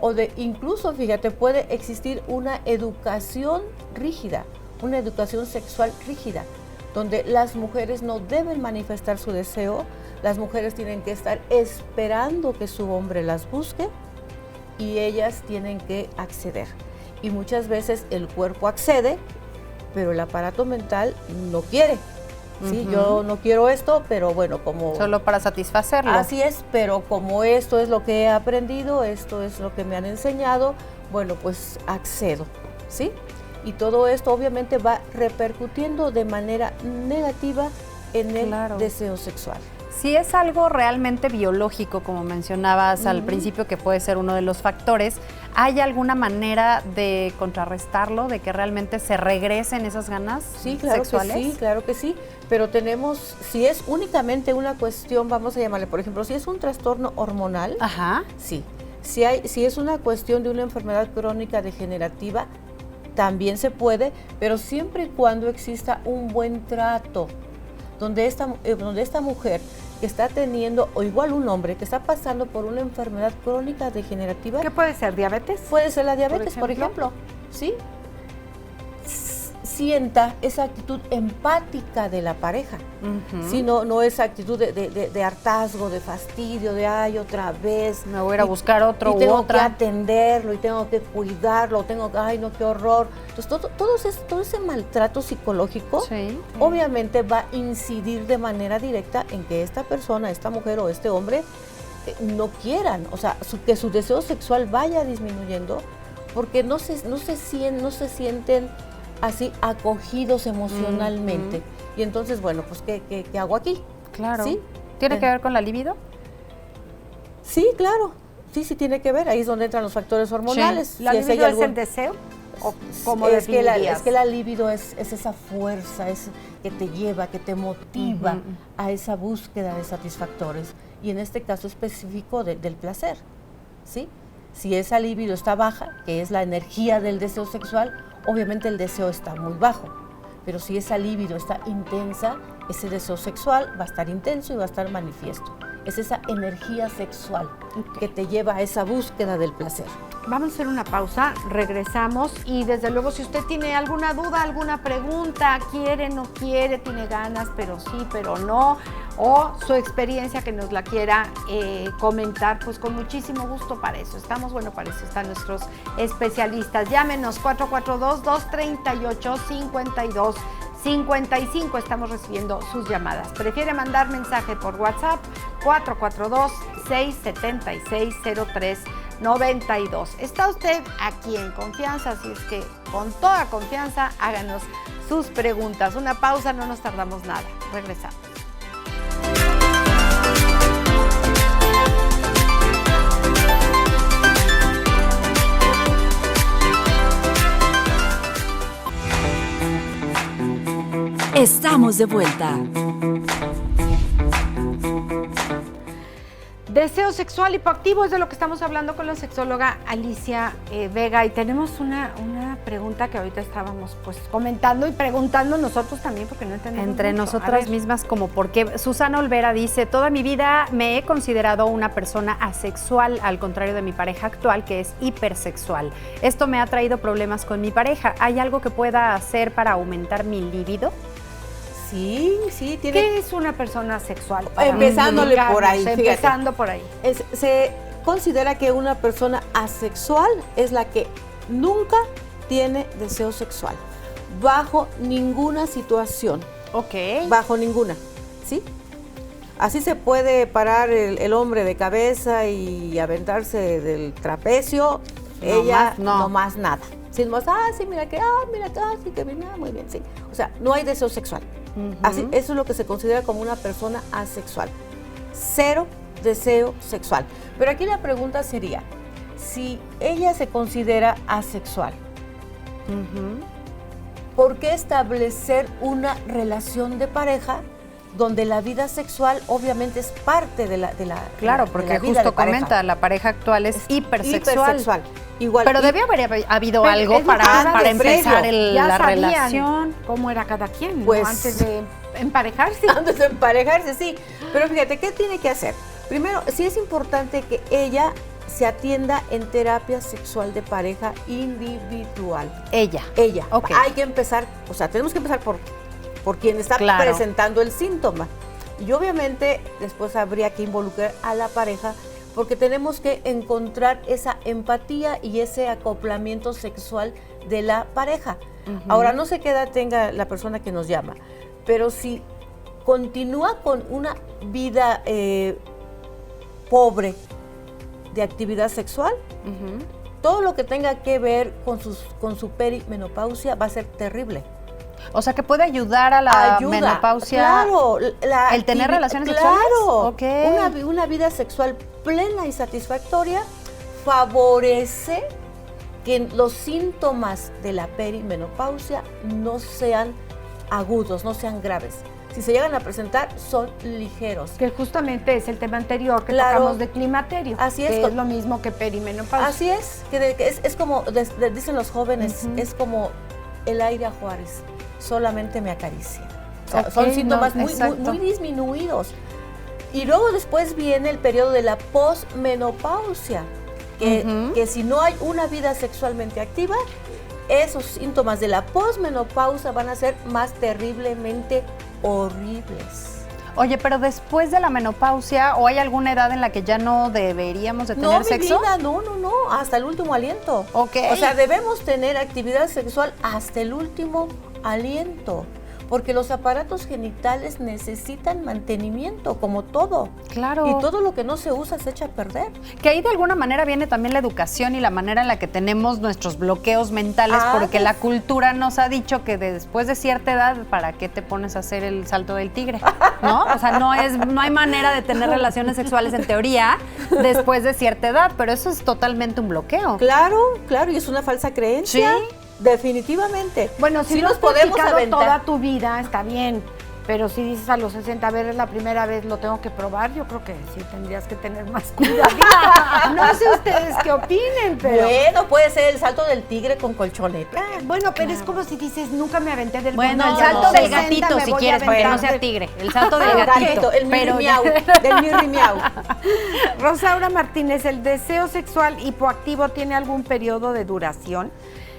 o de incluso, fíjate, puede existir una educación rígida, una educación sexual rígida, donde las mujeres no deben manifestar su deseo, las mujeres tienen que estar esperando que su hombre las busque y ellas tienen que acceder. Y muchas veces el cuerpo accede, pero el aparato mental no quiere. ¿sí? Yo no quiero esto, pero bueno, como... Solo para satisfacerlo. Así es, pero como esto es lo que he aprendido, esto es lo que me han enseñado, bueno, pues accedo, ¿sí? Y todo esto obviamente va repercutiendo de manera negativa en el deseo sexual. Si es algo realmente biológico, como mencionabas al principio, que puede ser uno de los factores, ¿hay alguna manera de contrarrestarlo, de que realmente se regresen esas ganas sexuales? Sí, claro que sí, pero tenemos, si es únicamente una cuestión, vamos a llamarle, por ejemplo, si es un trastorno hormonal, sí. Si es una cuestión de una enfermedad crónica degenerativa, también se puede, pero siempre y cuando exista un buen trato, donde esta mujer que está teniendo, o igual un hombre que está pasando por una enfermedad crónica degenerativa. ¿Qué puede ser? ¿Diabetes? Puede ser la diabetes, por ejemplo, ¿sí? Sienta esa actitud empática de la pareja, ¿sí? No esa actitud de hartazgo, de fastidio, de ay, otra vez. Me voy a ir a buscar otro y tengo que atenderlo, y tengo que cuidarlo, ay, no, qué horror. Entonces, todo ese maltrato psicológico, obviamente va a incidir de manera directa en que esta persona, esta mujer o este hombre, no quieran, o sea, que su deseo sexual vaya disminuyendo, porque no se sienten así acogidos emocionalmente. Y entonces, bueno, pues, ¿qué hago aquí? Claro. ¿Sí? ¿Tiene que ver con la libido? Sí, claro. Sí, tiene que ver. Ahí es donde entran los factores hormonales. Sí. ¿La libido es el deseo? ¿O cómo es que la libido es esa fuerza, es que te lleva, que te motiva a esa búsqueda de satisfactores. Y en este caso específico del placer, ¿sí? Si esa libido está baja, que es la energía del deseo sexual, obviamente el deseo está muy bajo, pero si esa libido está intensa, ese deseo sexual va a estar intenso y va a estar manifiesto. Es esa energía sexual que te lleva a esa búsqueda del placer. Vamos a hacer una pausa, regresamos y desde luego si usted tiene alguna duda, alguna pregunta, quiere, no quiere, tiene ganas, pero sí, pero no, o su experiencia que nos la quiera comentar, pues con muchísimo gusto para eso. Para eso están nuestros especialistas. Llámenos 442-238-5255. Estamos recibiendo sus llamadas. ¿Prefiere mandar mensaje por WhatsApp? 442-676-0392. Está usted aquí en confianza, así es que con toda confianza háganos sus preguntas. Una pausa, no nos tardamos nada. Regresamos. Estamos de vuelta. Deseo sexual hipoactivo es de lo que estamos hablando con la sexóloga Alicia Vega, y tenemos una pregunta que ahorita estábamos pues comentando y preguntando nosotros también porque no entendemos entre mucho. Nosotras mismas, como porque Susana Olvera dice: toda mi vida me he considerado una persona asexual, al contrario de mi pareja actual, que es hipersexual. Esto me ha traído problemas con mi pareja. ¿Hay algo que pueda hacer para aumentar mi libido? Sí, tiene. ¿Qué es una persona sexual? Empezándole por ahí. Empezando por ahí. Se considera que una persona asexual es la que nunca tiene deseo sexual, bajo ninguna situación. Ok. Bajo ninguna, ¿sí? Así se puede parar el hombre de cabeza y aventarse del trapecio, ella no más nada. Sin más, sí, mira que, sí, que mira, muy bien, sí. O sea, no hay deseo sexual. Así, eso es lo que se considera como una persona asexual. Cero deseo sexual. Pero aquí la pregunta sería, si ella se considera asexual, ¿por qué establecer una relación de pareja donde la vida sexual obviamente es parte de la Claro, porque justo comenta, la pareja actual es hipersexual. Igual, pero debe haber habido algo para empezar la relación. ¿Cómo era cada quien? Pues, ¿no? Antes de emparejarse. Antes de emparejarse, sí. Pero fíjate, ¿qué tiene que hacer? Primero, sí es importante que ella se atienda en terapia sexual de pareja individual. Ella. Okay. Hay que empezar, o sea, tenemos que empezar por quien está presentando el síntoma. Y obviamente después habría que involucrar a la pareja, porque tenemos que encontrar esa empatía y ese acoplamiento sexual de la pareja. Ahora, no sé qué edad tenga la persona que nos llama, pero si continúa con una vida pobre de actividad sexual, todo lo que tenga que ver con su perimenopausia va a ser terrible. O sea, que puede ayudar a la menopausia. Claro. ¿El tener relaciones sexuales? Claro. Okay. Una vida sexual plena y satisfactoria favorece que los síntomas de la perimenopausia no sean agudos, no sean graves. Si se llegan a presentar, son ligeros. Que justamente es el tema anterior que tocamos de climaterio. Así es. Que es lo mismo que perimenopausia. Así es. Es como, dicen los jóvenes, es como el aire a Juárez. Solamente me acaricia. O sea, son síntomas muy disminuidos. Y luego después viene el periodo de la posmenopausia, que si no hay una vida sexualmente activa, esos síntomas de la posmenopausia van a ser más terriblemente horribles. Oye, pero después de la menopausia, ¿o hay alguna edad en la que ya no deberíamos de tener sexo? No, hasta el último aliento. Okay. O sea, debemos tener actividad sexual hasta el último aliento, porque los aparatos genitales necesitan mantenimiento, como todo. Claro. Y todo lo que no se usa se echa a perder. Que ahí de alguna manera viene también la educación y la manera en la que tenemos nuestros bloqueos mentales, porque la cultura nos ha dicho que después de cierta edad, ¿para qué te pones a hacer el salto del tigre? ¿No? O sea, no hay manera de tener relaciones sexuales en teoría después de cierta edad, pero eso es totalmente un bloqueo. Claro, y es una falsa creencia. Sí. Definitivamente. Bueno, si nos podemos aventar toda tu vida, está bien. Pero si dices a los 60, a ver, es la primera vez, lo tengo que probar, yo creo que sí tendrías que tener más cuidado. No sé ustedes qué opinen, pero... Bueno, puede ser el salto del tigre con colchoneta. Bueno, pero es como si dices, nunca me aventé del... Bueno, el salto del gatito, si quieres, para que no sea tigre. El salto del gatito. El mirri miau. Rosaura Martínez, ¿el deseo sexual hipoactivo tiene algún periodo de duración?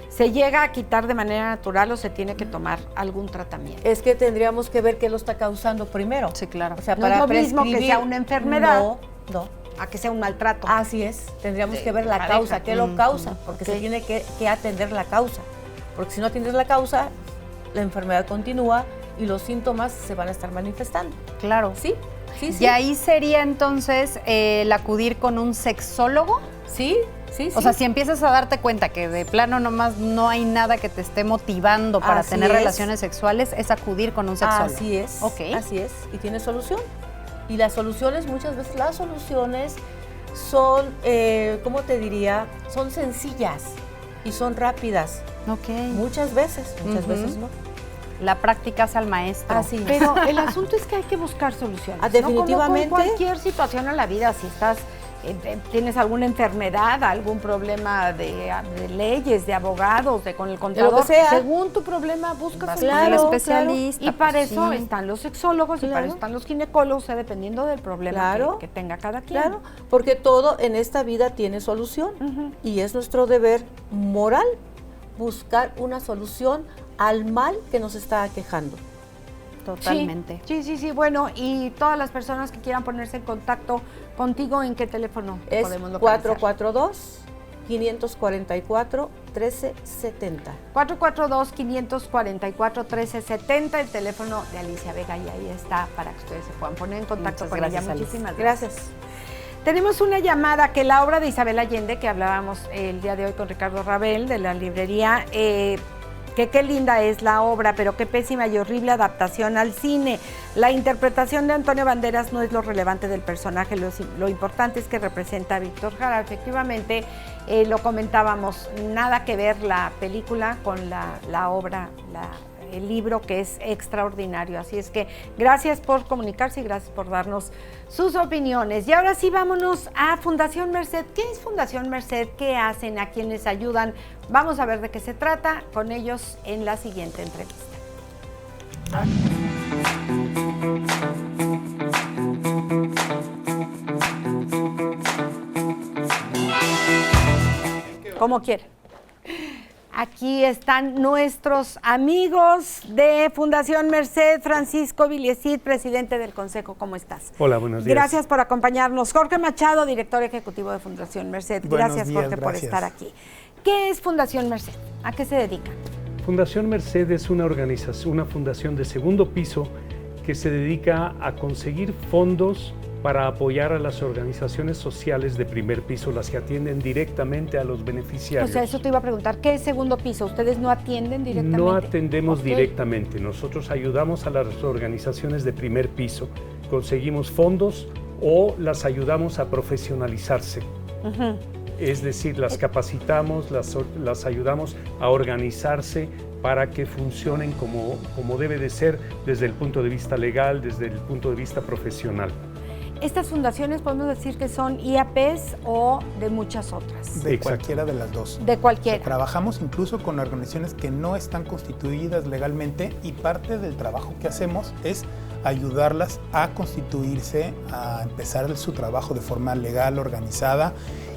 ¿Se llega a quitar de manera natural o se tiene que tomar algún tratamiento? Es que tendríamos que ver qué lo está causando primero. Sí, claro. O sea, no es lo mismo que sea una enfermedad. No. A que sea un maltrato. Así es. Tendríamos que ver la causa, qué lo causa, porque se tiene que atender la causa. Porque si no atiendes la causa, la enfermedad continúa y los síntomas se van a estar manifestando. Claro. Sí. Y ahí sería entonces el acudir con un sexólogo. Sí. O sea, si empiezas a darte cuenta que de plano nomás no hay nada que te esté motivando para tener relaciones sexuales, es acudir con un sexólogo. Así es. Okay. Así es. Y tiene solución. Y las soluciones, muchas veces las soluciones son, ¿cómo te diría? Son sencillas y son rápidas. Ok. Muchas veces no. La práctica es al maestro. Así es. Pero el asunto es que hay que buscar soluciones. Definitivamente. Como con cualquier situación en la vida, si estás... ¿Tienes alguna enfermedad, algún problema de leyes, de abogados, con el contador? Lo que sea. Según tu problema, buscas un especialista. Y para eso están los sexólogos y para eso están los ginecólogos, dependiendo del problema que tenga cada quien. Claro, porque todo en esta vida tiene solución y es nuestro deber moral buscar una solución al mal que nos está aquejando. Totalmente. Sí. Bueno, y todas las personas que quieran ponerse en contacto contigo, ¿en qué teléfono podemos localizar? 442-544-1370. 442-544-1370, el teléfono de Alicia Vega, y ahí está para que ustedes se puedan poner en contacto con ella. Muchísimas gracias. Tenemos una llamada que la obra de Isabel Allende, que hablábamos el día de hoy con Ricardo Rabel de la librería, que qué linda es la obra, pero qué pésima y horrible adaptación al cine. La interpretación de Antonio Banderas no es lo relevante del personaje, lo importante es que representa a Víctor Jara. Efectivamente, lo comentábamos, nada que ver la película con la obra, el libro, que es extraordinario. Así es que gracias por comunicarse y gracias por darnos sus opiniones. Y ahora sí, vámonos a Fundación Merced. ¿Qué es Fundación Merced? ¿Qué hacen? ¿A quiénes ayudan? Vamos a ver de qué se trata con ellos en la siguiente entrevista. Como quieran. Aquí están nuestros amigos de Fundación Merced. Francisco Villescit, presidente del Consejo, ¿cómo estás? Hola, buenos días. Gracias por acompañarnos. Jorge Machado, director ejecutivo de Fundación Merced. Gracias, Jorge, por estar aquí. ¿Qué es Fundación Merced? ¿A qué se dedica? Fundación Merced es una organización, una fundación de segundo piso que se dedica a conseguir fondos para apoyar a las organizaciones sociales de primer piso, las que atienden directamente a los beneficiarios. O sea, eso te iba a preguntar, ¿qué es segundo piso? ¿Ustedes no atienden directamente? No atendemos directamente, nosotros ayudamos a las organizaciones de primer piso, conseguimos fondos o las ayudamos a profesionalizarse. Es decir, las capacitamos, las ayudamos a organizarse para que funcionen como debe de ser desde el punto de vista legal, desde el punto de vista profesional. ¿Estas fundaciones podemos decir que son IAPs o de muchas otras? De cualquiera de las dos. De cualquiera. O sea, trabajamos incluso con organizaciones que no están constituidas legalmente y parte del trabajo que hacemos es ayudarlas a constituirse, a empezar su trabajo de forma legal, organizada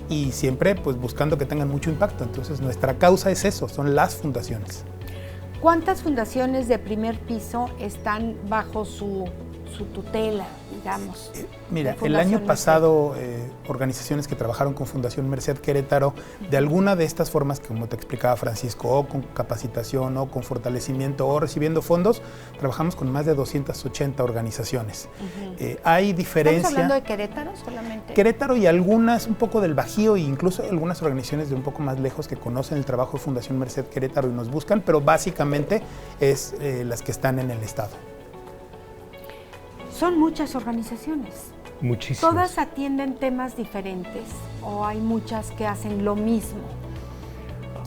y siempre pues buscando que tengan mucho impacto. Entonces nuestra causa es eso, son las fundaciones. ¿Cuántas fundaciones de primer piso están bajo su tutela, digamos? Mira, el año pasado organizaciones que trabajaron con Fundación Merced Querétaro, de alguna de estas formas, como te explicaba Francisco, o con capacitación, o con fortalecimiento, o recibiendo fondos, trabajamos con más de 280 organizaciones. Hay diferencia... ¿Estamos hablando de Querétaro solamente? Querétaro y algunas, un poco del Bajío, e incluso algunas organizaciones de un poco más lejos que conocen el trabajo de Fundación Merced Querétaro y nos buscan, pero básicamente es las que están en el estado. Son muchas organizaciones. Muchísimas. ¿Todas atienden temas diferentes o hay muchas que hacen lo mismo?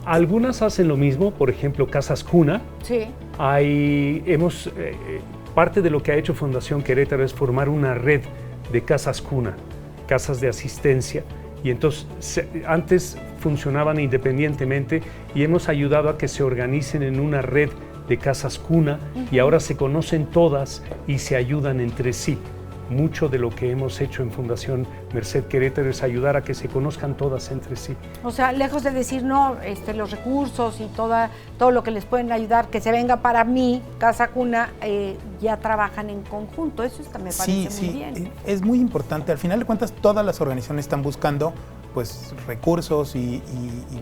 Algunas hacen lo mismo, por ejemplo, Casas Cuna. Sí. Parte de lo que ha hecho Fundación Querétaro es formar una red de Casas Cuna, casas de asistencia, y entonces antes funcionaban independientemente y hemos ayudado a que se organicen en una red de Casas Cuna y ahora se conocen todas y se ayudan entre sí. Mucho de lo que hemos hecho en Fundación Merced Querétaro es ayudar a que se conozcan todas entre sí. O sea, lejos de decir no, los recursos y todo lo que les pueden ayudar, que se venga para mí, Casa Cuna, ya trabajan en conjunto. Eso también me parece muy bien. Es muy importante. Al final de cuentas, todas las organizaciones están buscando pues recursos y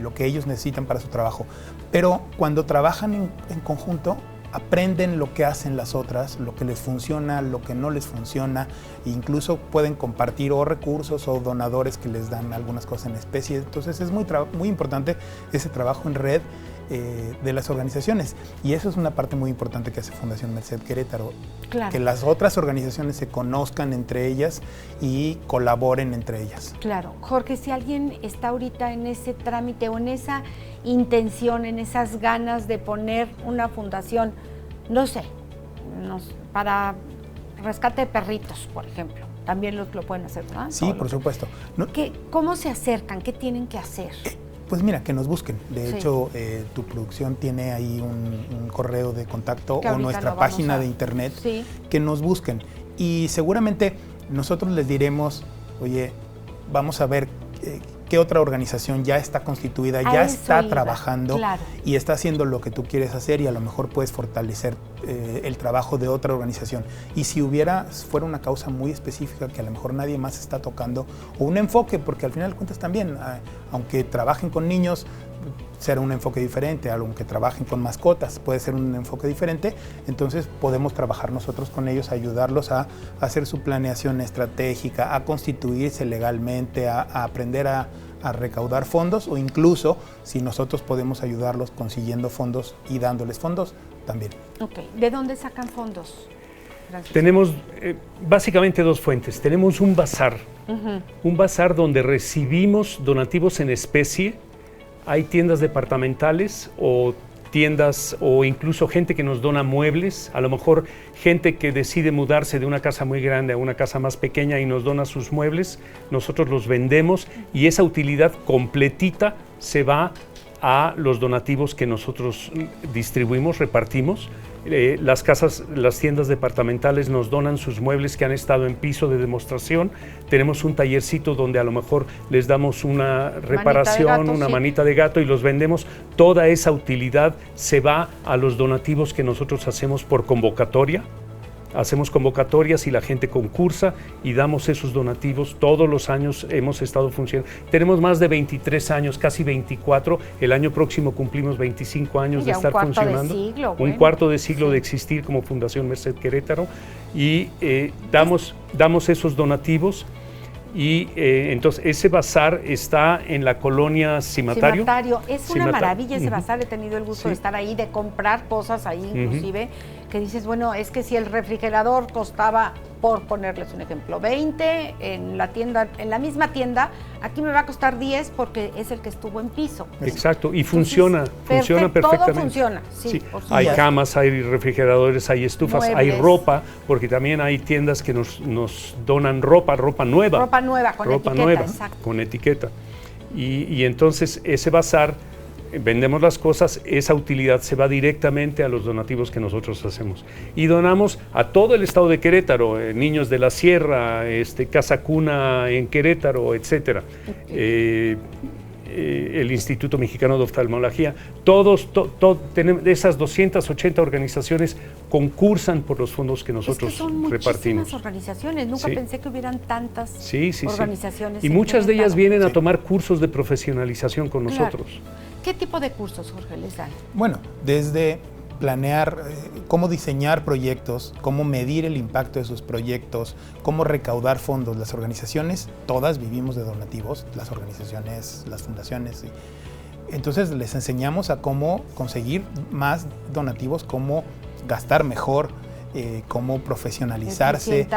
lo que ellos necesitan para su trabajo. Pero cuando trabajan en conjunto, aprenden lo que hacen las otras, lo que les funciona, lo que no les funciona, e incluso pueden compartir o recursos o donadores que les dan algunas cosas en especie. Entonces es muy importante ese trabajo en red de las organizaciones, y eso es una parte muy importante que hace Fundación Merced Querétaro, claro, que las otras organizaciones se conozcan entre ellas y colaboren entre ellas. Claro. Jorge, si alguien está ahorita en ese trámite o en esa intención, en esas ganas de poner una fundación, no sé, para rescate de perritos, por ejemplo, también lo pueden hacer, ¿verdad? Sí, por supuesto. ¿Cómo se acercan? ¿Qué tienen que hacer? Pues mira, que nos busquen. De hecho, tu producción tiene ahí un correo de contacto o nuestra página de internet, que nos busquen. Y seguramente nosotros les diremos, oye, vamos a ver qué otra organización ya está constituida, ya está trabajando y está haciendo lo que tú quieres hacer, y a lo mejor puedes fortalecer el trabajo de otra organización. Y si fuera una causa muy específica que a lo mejor nadie más está tocando, o un enfoque, porque al final de cuentas también, aunque trabajen con niños, será un enfoque diferente, aunque trabajen con mascotas, puede ser un enfoque diferente, entonces podemos trabajar nosotros con ellos, ayudarlos a hacer su planeación estratégica, a constituirse legalmente, a aprender a recaudar fondos, o incluso si nosotros podemos ayudarlos consiguiendo fondos y dándoles fondos también. Ok, ¿de dónde sacan fondos? Gracias. Tenemos básicamente dos fuentes. Tenemos un bazar, un bazar donde recibimos donativos en especie. Hay tiendas departamentales o tiendas o incluso gente que nos dona muebles, a lo mejor gente que decide mudarse de una casa muy grande a una casa más pequeña y nos dona sus muebles, nosotros los vendemos y esa utilidad completita se va a los donativos que nosotros distribuimos, repartimos. Las tiendas departamentales nos donan sus muebles que han estado en piso de demostración. Tenemos un tallercito donde a lo mejor les damos una reparación, una manita de gato y los vendemos. Toda esa utilidad se va a los donativos que nosotros hacemos por convocatoria hacemos convocatorias y la gente concursa y damos esos donativos. Todos los años hemos estado funcionando. Tenemos más de 23 años, casi 24. El año próximo cumplimos 25 años de estar funcionando. Un cuarto de siglo de existir como Fundación Merced Querétaro. Y damos esos donativos. Y entonces ese bazar está en la colonia Cimatario. Es una maravilla ese bazar, he tenido el gusto de estar ahí, de comprar cosas ahí inclusive, que dices, bueno, es que si el refrigerador costaba, por ponerles un ejemplo, 20 en la tienda, en la misma tienda, aquí me va a costar 10 porque es el que estuvo en piso. Exacto, y funciona perfectamente. Todo funciona, sí. Hay camas, hay refrigeradores, hay estufas, hay ropa, porque también hay tiendas que nos donan ropa nueva. Ropa nueva, con etiqueta, exacto. Con etiqueta. Y entonces ese bazar, vendemos las cosas, esa utilidad se va directamente a los donativos que nosotros hacemos. Y donamos a todo el estado de Querétaro, Niños de la Sierra, Casa Cuna en Querétaro, etcétera. El Instituto Mexicano de Oftalmología, tenemos esas 280 organizaciones concursan por los fondos que nosotros repartimos. Muchísimas organizaciones, nunca pensé que hubieran tantas organizaciones. Y muchas de ellas vienen a tomar cursos de profesionalización con nosotros. ¿Qué tipo de cursos, Jorge, les dan? Bueno, desde planear cómo diseñar proyectos, cómo medir el impacto de sus proyectos, cómo recaudar fondos. Las organizaciones, todas vivimos de donativos, las organizaciones, las fundaciones. Entonces les enseñamos a cómo conseguir más donativos, cómo gastar mejor, cómo profesionalizarse,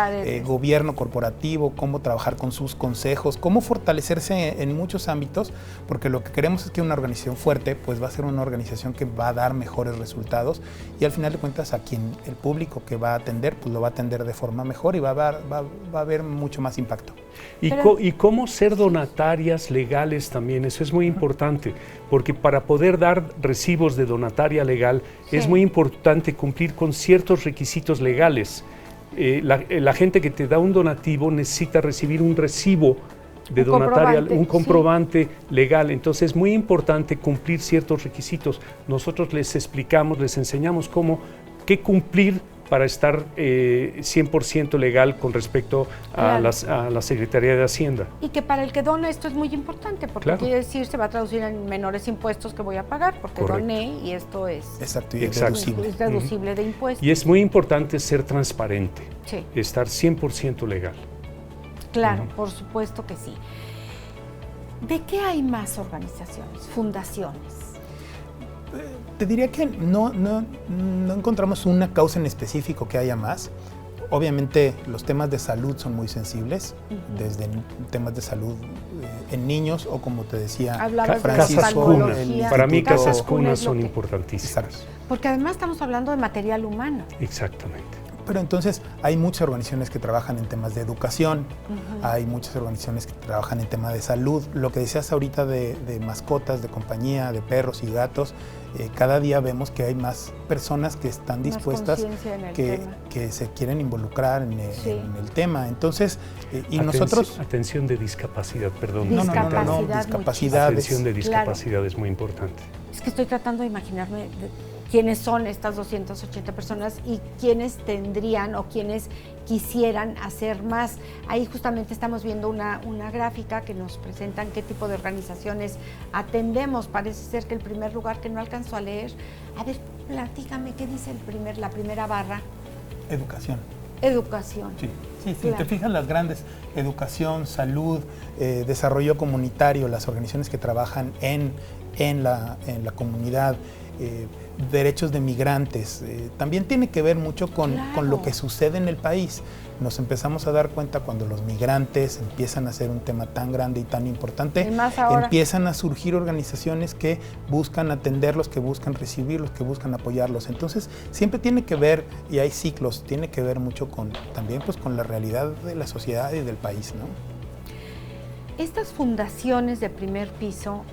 gobierno corporativo, cómo trabajar con sus consejos, cómo fortalecerse en muchos ámbitos, porque lo que queremos es que una organización fuerte pues va a ser una organización que va a dar mejores resultados y al final de cuentas a quien el público que va a atender pues lo va a atender de forma mejor y va a haber mucho más impacto. Y cómo ser donatarias legales también, eso es muy importante, porque para poder dar recibos de donataria legal es muy importante cumplir con ciertos requisitos legales. La gente que te da un donativo necesita recibir un recibo de donataria, un comprobante legal, entonces es muy importante cumplir ciertos requisitos. Nosotros les explicamos, les enseñamos qué cumplir para estar 100% legal con respecto a la Secretaría de Hacienda. Y que para el que dona esto es muy importante, porque quiere decir se va a traducir en menores impuestos que voy a pagar, porque doné y esto es deducible de impuestos. Y es muy importante ser transparente, estar 100% legal. Claro, por supuesto que sí. ¿De qué hay más organizaciones, fundaciones? Te diría que no encontramos una causa en específico que haya más. Obviamente los temas de salud son muy sensibles, desde temas de salud en niños o como te decía, Casas Cuna. Para mí Casas Cuna son importantísimas. Exacto. Porque además estamos hablando de material humano. Exactamente. Pero entonces hay muchas organizaciones que trabajan en temas de educación, hay muchas organizaciones que trabajan en temas de salud. Lo que decías ahorita de mascotas, de compañía, de perros y gatos, cada día vemos que hay más personas que están dispuestas, que se quieren involucrar en el tema. Entonces, nosotros... Atención de discapacidad, perdón. No, discapacidad. Atención de discapacidad es muy importante. Es que estoy tratando de imaginarme quiénes son estas 280 personas y quiénes tendrían o quiénes quisieran hacer más. Ahí justamente estamos viendo una gráfica que nos presentan qué tipo de organizaciones atendemos. Parece ser que el primer lugar que no alcanzo a leer, a ver, platícame, ¿qué dice la primera barra? Educación. Sí, claro. Te fijas las grandes, educación, salud, desarrollo comunitario, las organizaciones que trabajan en la comunidad, derechos de migrantes, también tiene que ver mucho con lo que sucede en el país. Nos empezamos a dar cuenta cuando los migrantes empiezan a ser un tema tan grande y tan importante, empiezan a surgir organizaciones que buscan atenderlos, que buscan recibirlos, que buscan apoyarlos. Entonces siempre tiene que ver, y hay ciclos, tiene que ver mucho también pues, con la realidad de la sociedad y del país, ¿no? Estas fundaciones de primer piso,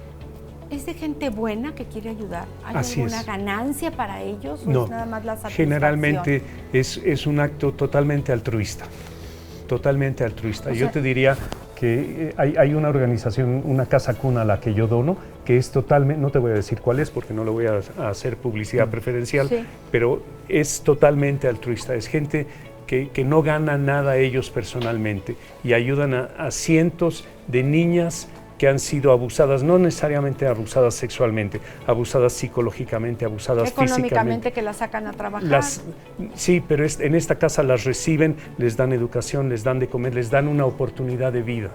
¿es de gente buena que quiere ayudar? ¿Hay alguna ganancia para ellos o es nada más la satisfacción? Generalmente es un acto totalmente altruista. Yo te diría que hay una organización, una casa cuna a la que yo dono, que es totalmente, no te voy a decir cuál es porque no le voy a hacer publicidad preferencial, pero es totalmente altruista, es gente que no gana nada ellos personalmente y ayudan a cientos de niñas que han sido abusadas, no necesariamente abusadas sexualmente, abusadas psicológicamente, abusadas económicamente, que las sacan a trabajar. Sí, pero en esta casa las reciben, les dan educación, les dan de comer, les dan una oportunidad de vida.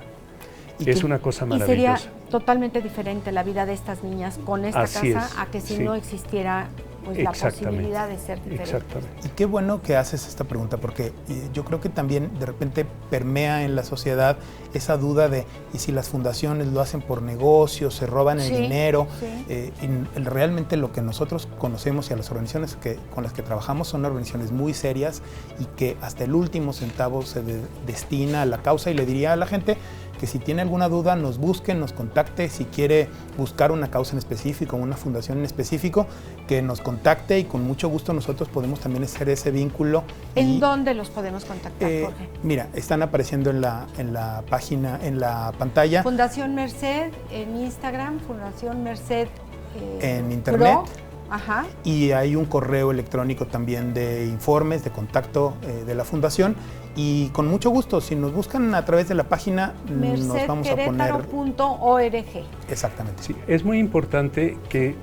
Es una cosa maravillosa. Y sería totalmente diferente la vida de estas niñas con esta casa a que si no existiera pues, la posibilidad de ser diferente. Exactamente. Y qué bueno que haces esta pregunta, porque yo creo que también de repente permea en la sociedad esa duda de, ¿y si las fundaciones lo hacen por negocio, se roban el dinero? Y realmente lo que nosotros conocemos y a las organizaciones con las que trabajamos son organizaciones muy serias y que hasta el último centavo se destina a la causa, y le diría a la gente que si tiene alguna duda nos busque, nos contacte, si quiere buscar una causa en específico, una fundación en específico, que nos contacte y con mucho gusto nosotros podemos también hacer ese vínculo. ¿En dónde los podemos contactar, Jorge? Mira, están apareciendo en la página, en la pantalla. Fundación Merced en Instagram, Fundación Merced en internet. Ajá. Y hay un correo electrónico también de informes, de contacto de la fundación. Y con mucho gusto, si nos buscan a través de la página, nos vamos a poner... mercedquerétaro.org. Exactamente. Sí, es muy importante que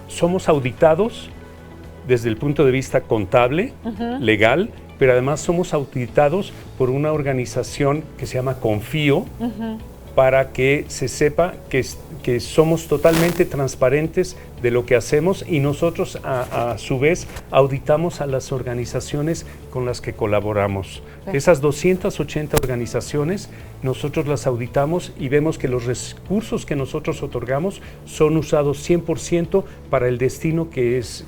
somos auditados desde el punto de vista contable, legal, pero además somos auditados por una organización que se llama Confío, para que se sepa que somos totalmente transparentes de lo que hacemos, y nosotros a su vez auditamos a las organizaciones con las que colaboramos. Esas 280 organizaciones nosotros las auditamos y vemos que los recursos que nosotros otorgamos son usados 100% para el destino que es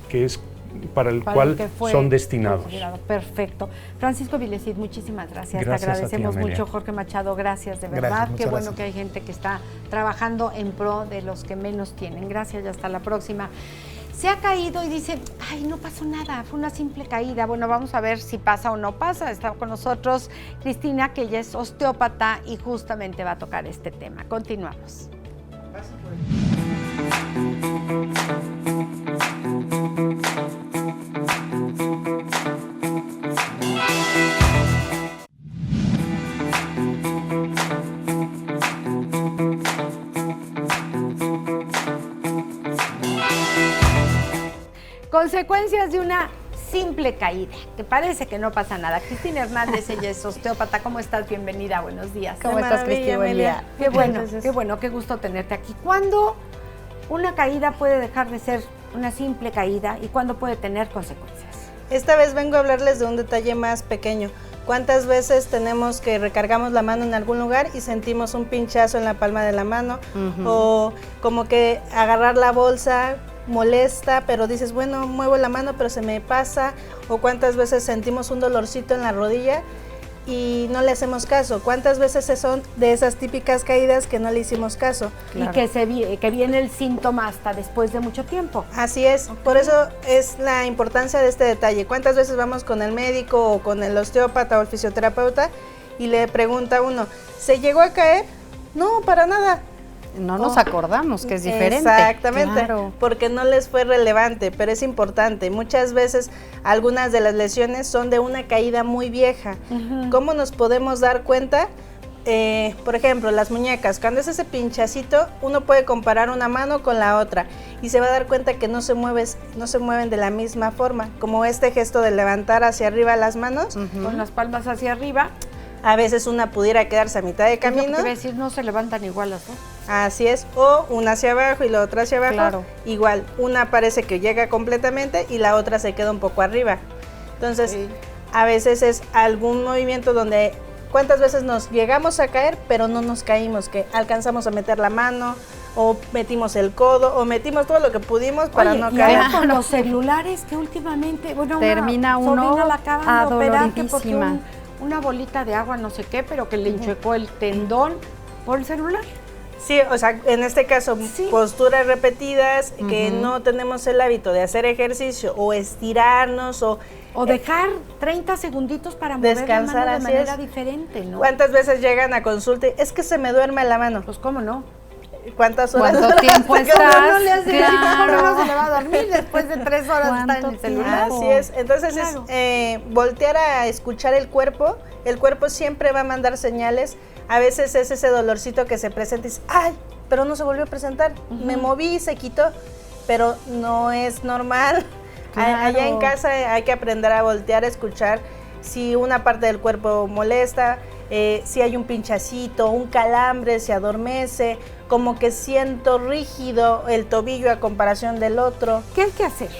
para el cual son destinados. Perfecto. Francisco Vilecit, muchísimas gracias. Gracias. Te agradecemos a ti, mucho. Jorge Machado, gracias, de verdad. Gracias, qué bueno gracias. que hay gente que está trabajando en pro de los que menos tienen. Gracias y hasta la próxima. Se ha caído y dice, ay, no pasó nada, fue una simple caída. Bueno, vamos a ver si pasa o no pasa. Está con nosotros Cristina, que ella es osteópata y justamente va a tocar este tema. Continuamos. Consecuencias de una simple caída, que parece que no pasa nada. Cristina Hernández, ella es osteópata. ¿Cómo estás? Bienvenida, buenos días. ¿Cómo estás, Cristina? Buen día. Qué bueno, qué gusto tenerte aquí. ¿Cuándo una caída puede dejar de ser una simple caída y cuándo puede tener consecuencias? Esta vez vengo a hablarles de un detalle más pequeño. ¿Cuántas veces tenemos que recargamos la mano en algún lugar y sentimos un pinchazo en la palma de la mano? O como que agarrar la bolsa molesta, pero dices, bueno, muevo la mano, pero se me pasa. O cuántas veces sentimos un dolorcito en la rodilla y no le hacemos caso. ¿Cuántas veces son de esas típicas caídas que no le hicimos caso? Claro. Y que viene el síntoma hasta después de mucho tiempo. Así es, por eso es la importancia de este detalle. ¿Cuántas veces vamos con el médico o con el osteópata o el fisioterapeuta y le pregunta a uno, ¿se llegó a caer? No, para nada. No nos acordamos que es diferente. Exactamente, claro. Porque no les fue relevante, pero es importante. Muchas veces algunas de las lesiones son de una caída muy vieja. ¿Cómo nos podemos dar cuenta? Por ejemplo, las muñecas, cuando es ese pinchacito, uno puede comparar una mano con la otra y se va a dar cuenta que no se mueven de la misma forma, como este gesto de levantar hacia arriba las manos. Con las palmas hacia arriba. A veces una pudiera quedarse a mitad de camino. Es lo que te voy a decir, no se levantan igual las dos. Así es, o una hacia abajo y la otra hacia abajo. Claro. Igual, una parece que llega completamente y la otra se queda un poco arriba. Entonces, a veces es algún movimiento donde cuántas veces nos llegamos a caer, pero no nos caímos, que alcanzamos a meter la mano, o metimos el codo, o metimos todo lo que pudimos para no caer. Ahora con los celulares que últimamente, bueno, termina una la acaban de operar que porque una bolita de agua no sé qué, pero que le hinchecó el tendón por el celular. Sí, o sea, en este caso, posturas repetidas, que no tenemos el hábito de hacer ejercicio o estirarnos o dejar 30 segunditos para mover descansar, la mano de manera diferente, ¿no? ¿Cuántas veces llegan a consulta? Es que se me duerme la mano. Pues, ¿cómo no? ¿Cuántas horas? ¿Cuánto tiempo estás? No le hace claro. No se le va a dormir después de 3 horas está en el celular. Así es. Entonces es voltear a escuchar el cuerpo. El cuerpo siempre va a mandar señales. A veces es ese dolorcito que se presenta y dice, ¡ay! Pero no se volvió a presentar. Me moví, se quitó. Pero no es normal. Claro. Allá en casa hay que aprender a voltear a escuchar si una parte del cuerpo molesta, si hay un pinchacito, un calambre, se adormece, como que siento rígido el tobillo a comparación del otro. ¿Qué hay que hacer?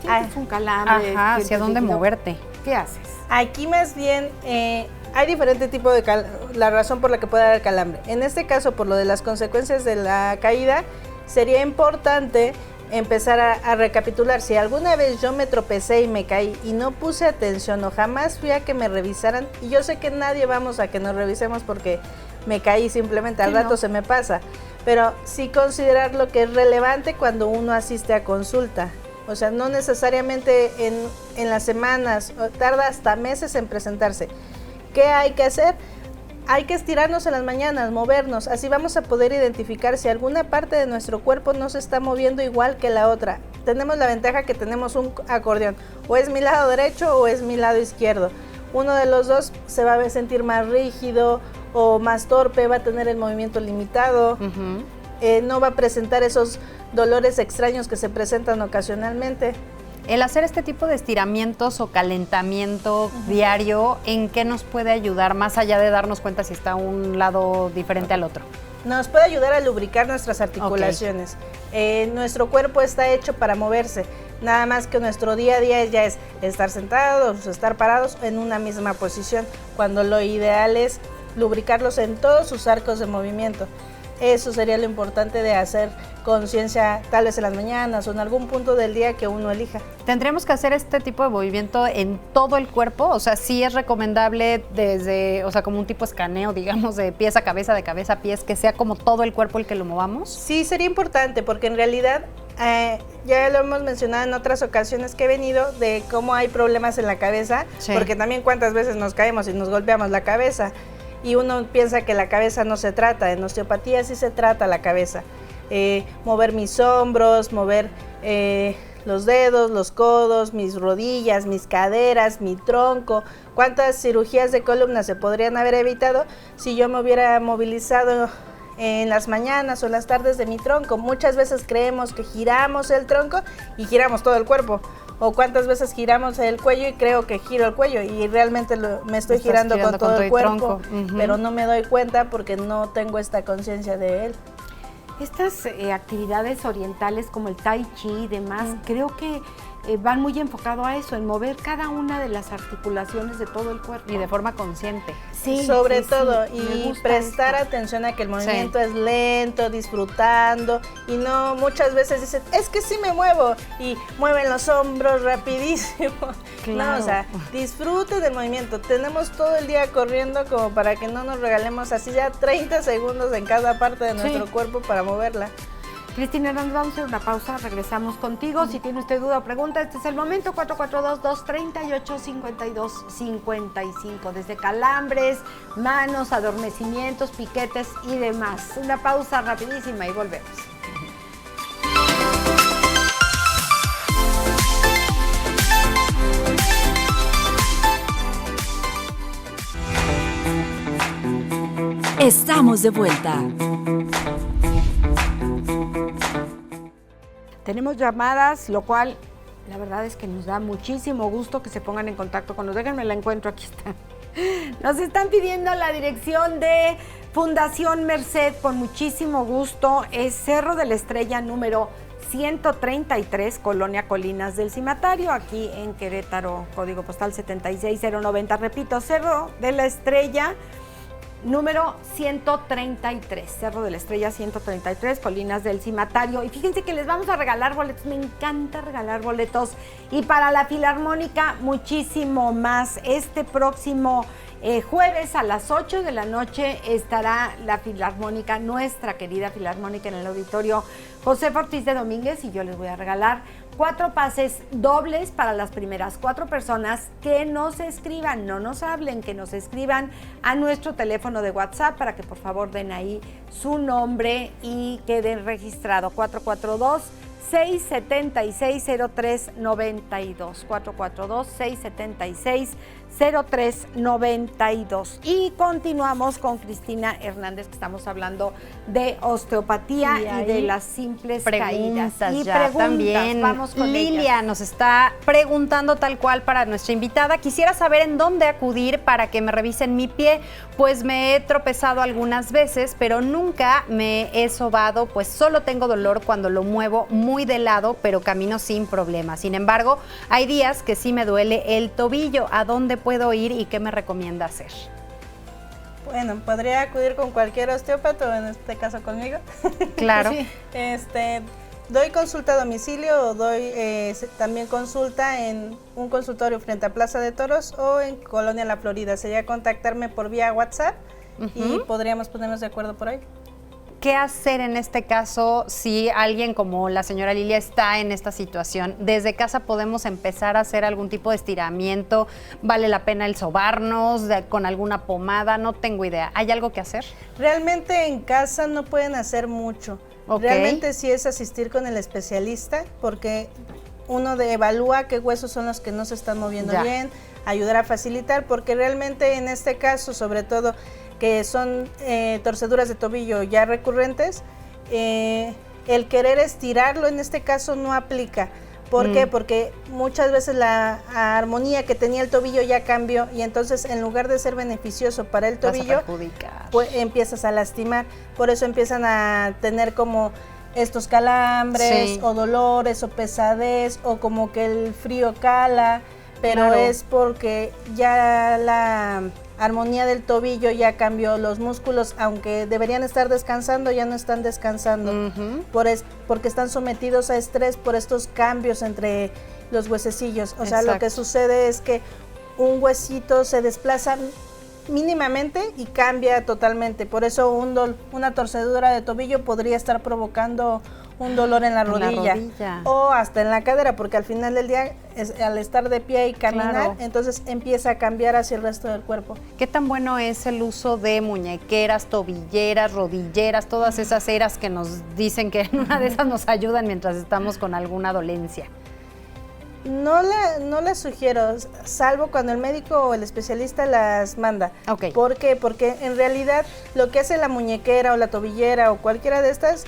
¿Tienes un calambre? Ajá, ¿hacia dónde moverte? ¿Qué haces? Aquí más bien hay diferentes tipos de la razón por la que puede dar calambre. En este caso, por lo de las consecuencias de la caída, sería importante empezar a recapitular. Si alguna vez yo me tropecé y me caí y no puse atención o jamás fui a que me revisaran, y yo sé que nadie vamos a que nos revisemos porque me caí simplemente, al rato se me pasa, pero sí considerar lo que es relevante cuando uno asiste a consulta. O sea, no necesariamente en las semanas, tarda hasta meses en presentarse. ¿Qué hay que hacer? Hay que estirarnos en las mañanas, movernos, así vamos a poder identificar si alguna parte de nuestro cuerpo no se está moviendo igual que la otra. Tenemos la ventaja que tenemos un acordeón, o es mi lado derecho o es mi lado izquierdo. Uno de los dos se va a sentir más rígido o más torpe, va a tener el movimiento limitado, no va a presentar esos dolores extraños que se presentan ocasionalmente. El hacer este tipo de estiramientos o calentamiento diario, ¿en qué nos puede ayudar más allá de darnos cuenta si está un lado diferente al otro? Nos puede ayudar a lubricar nuestras articulaciones. Nuestro cuerpo está hecho para moverse, nada más que nuestro día a día ya es estar sentados o estar parados en una misma posición, cuando lo ideal es lubricarlos en todos sus arcos de movimiento. Eso sería lo importante de hacer conciencia, tal vez en las mañanas o en algún punto del día que uno elija. ¿Tendremos que hacer este tipo de movimiento en todo el cuerpo? O sea, ¿sí es recomendable desde, o sea, como un tipo escaneo, digamos, de pies a cabeza, de cabeza a pies, que sea como todo el cuerpo el que lo movamos? Sí, sería importante, porque en realidad ya lo hemos mencionado en otras ocasiones que he venido, de cómo hay problemas en la cabeza, porque también cuántas veces nos caemos y nos golpeamos la cabeza. Y uno piensa que la cabeza no se trata, en osteopatía sí se trata la cabeza. Mover mis hombros, mover los dedos, los codos, mis rodillas, mis caderas, mi tronco. ¿Cuántas cirugías de columna se podrían haber evitado si yo me hubiera movilizado en las mañanas o en las tardes de mi tronco? Muchas veces creemos que giramos el tronco y giramos todo el cuerpo. O cuántas veces giramos el cuello y creo que giro el cuello y realmente me estoy girando con todo el cuerpo, pero no me doy cuenta porque no tengo esta conciencia de él. Estas actividades orientales como el tai chi y demás, creo que van muy enfocado a eso, en mover cada una de las articulaciones de todo el cuerpo. Y de forma consciente. Sí, sobre todo, y prestar atención a que el movimiento es lento, disfrutando, y no muchas veces dicen, es que sí me muevo, y mueven los hombros rapidísimo. Claro. No, o sea, disfruten del movimiento. Tenemos todo el día corriendo como para que no nos regalemos así ya 30 segundos en cada parte de nuestro cuerpo para moverla. Cristina, nos vamos a hacer una pausa, regresamos contigo. Si tiene usted duda o pregunta, este es el momento, 442-238-5255. Desde calambres, manos, adormecimientos, piquetes y demás. Una pausa rapidísima y volvemos. Estamos de vuelta. Tenemos llamadas, lo cual la verdad es que nos da muchísimo gusto que se pongan en contacto con nosotros. Déjenme la encuentro, aquí está. Nos están pidiendo la dirección de Fundación Merced, con muchísimo gusto. Es Cerro de la Estrella número 133, Colonia Colinas del Cimatario, aquí en Querétaro, código postal 76090. Repito, Cerro de la Estrella número 133, Cerro de la Estrella 133, Colinas del Cimatario. Y fíjense que les vamos a regalar boletos, me encanta regalar boletos. Y para la Filarmónica, muchísimo más. Este próximo Jueves a las 8 de la noche estará la Filarmónica, nuestra querida Filarmónica, en el auditorio José Ortiz de Domínguez, y yo les voy a regalar 4 pases dobles para las primeras 4 personas que nos escriban, no nos hablen, que nos escriban a nuestro teléfono de WhatsApp para que por favor den ahí su nombre y queden registrado. 442-676-0392. 442-676-0392. Y continuamos con Cristina Hernández, que estamos hablando de osteopatía y de las simples caídas. Y preguntas también. Vamos con Lilia ellas. nos está preguntando tal cual para nuestra invitada. Quisiera saber en dónde acudir para que me revisen mi pie, pues me he tropezado algunas veces, pero nunca me he sobado, pues solo tengo dolor cuando lo muevo muy de lado, pero camino sin problema. Sin embargo, hay días que sí me duele el tobillo. ¿A dónde puedo ir y qué me recomienda hacer? Bueno, podría acudir con cualquier osteópata, en este caso conmigo. Claro. Sí. Doy consulta a domicilio o doy también consulta en un consultorio frente a Plaza de Toros o en Colonia La Florida. Sería contactarme por vía WhatsApp y podríamos ponernos de acuerdo por ahí. ¿Qué hacer en este caso si alguien como la señora Lilia está en esta situación? ¿Desde casa podemos empezar a hacer algún tipo de estiramiento? ¿Vale la pena el sobarnos con alguna pomada? No tengo idea. ¿Hay algo que hacer? Realmente en casa no pueden hacer mucho. Okay. Realmente sí es asistir con el especialista, porque uno evalúa qué huesos son los que no se están moviendo bien, ayudar a facilitar, porque realmente en este caso, sobre todo que son torceduras de tobillo ya recurrentes, el querer estirarlo en este caso no aplica. ¿Por qué? Porque muchas veces la armonía que tenía el tobillo ya cambió y entonces en lugar de ser beneficioso para el tobillo, pues empiezas a lastimar. Por eso empiezan a tener como estos calambres o dolores o pesadez o como que el frío cala, pero es porque ya la armonía del tobillo ya cambió, los músculos, aunque deberían estar descansando, ya no están descansando, porque están sometidos a estrés por estos cambios entre los huesecillos. O sea, lo que sucede es que un huesito se desplaza mínimamente y cambia totalmente. Por eso una torcedura de tobillo podría estar provocando un dolor en la rodilla o hasta en la cadera, porque al final del día, al estar de pie y caminar, entonces empieza a cambiar hacia el resto del cuerpo. ¿Qué tan bueno es el uso de muñequeras, tobilleras, rodilleras, todas esas eras que nos dicen que en una de esas nos ayudan mientras estamos con alguna dolencia? No la sugiero, salvo cuando el médico o el especialista las manda. ¿Por qué? Porque en realidad lo que hace la muñequera o la tobillera o cualquiera de estas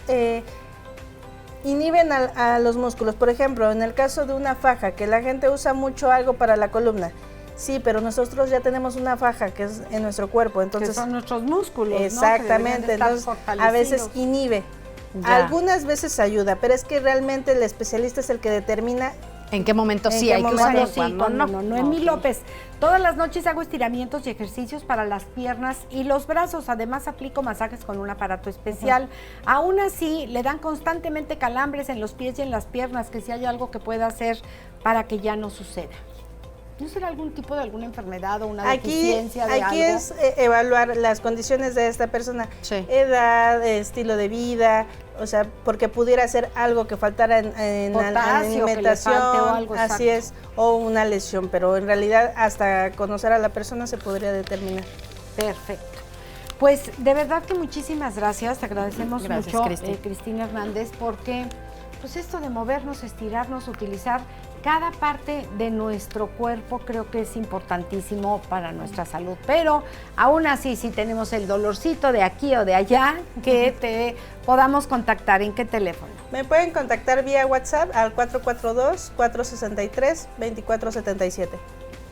inhiben a los músculos. Por ejemplo, en el caso de una faja, que la gente usa mucho algo para la columna. Sí, pero nosotros ya tenemos una faja que es en nuestro cuerpo, entonces que son nuestros músculos. Exactamente, ¿no? Entonces a veces inhibe. Algunas veces ayuda, pero es que realmente el especialista es el que determina ¿en qué momento sí hay que usarlo? No. Noemí López, todas las noches hago estiramientos y ejercicios para las piernas y los brazos. Además, aplico masajes con un aparato especial. Aún así, le dan constantemente calambres en los pies y en las piernas, que si hay algo que pueda hacer para que ya no suceda. ¿No será algún tipo de alguna enfermedad o una deficiencia de algo? Aquí es evaluar las condiciones de esta persona, edad, estilo de vida, o sea, porque pudiera ser algo que faltara en la alimentación, o algo, así es, o una lesión, pero en realidad hasta conocer a la persona se podría determinar. Perfecto. Pues de verdad que muchísimas gracias, te agradecemos mucho, Cristina Hernández, porque pues esto de movernos, estirarnos, utilizar cada parte de nuestro cuerpo creo que es importantísimo para nuestra salud, pero aún así si tenemos el dolorcito de aquí o de allá, que te podamos contactar. ¿En qué teléfono? Me pueden contactar vía WhatsApp al 442-463-2477.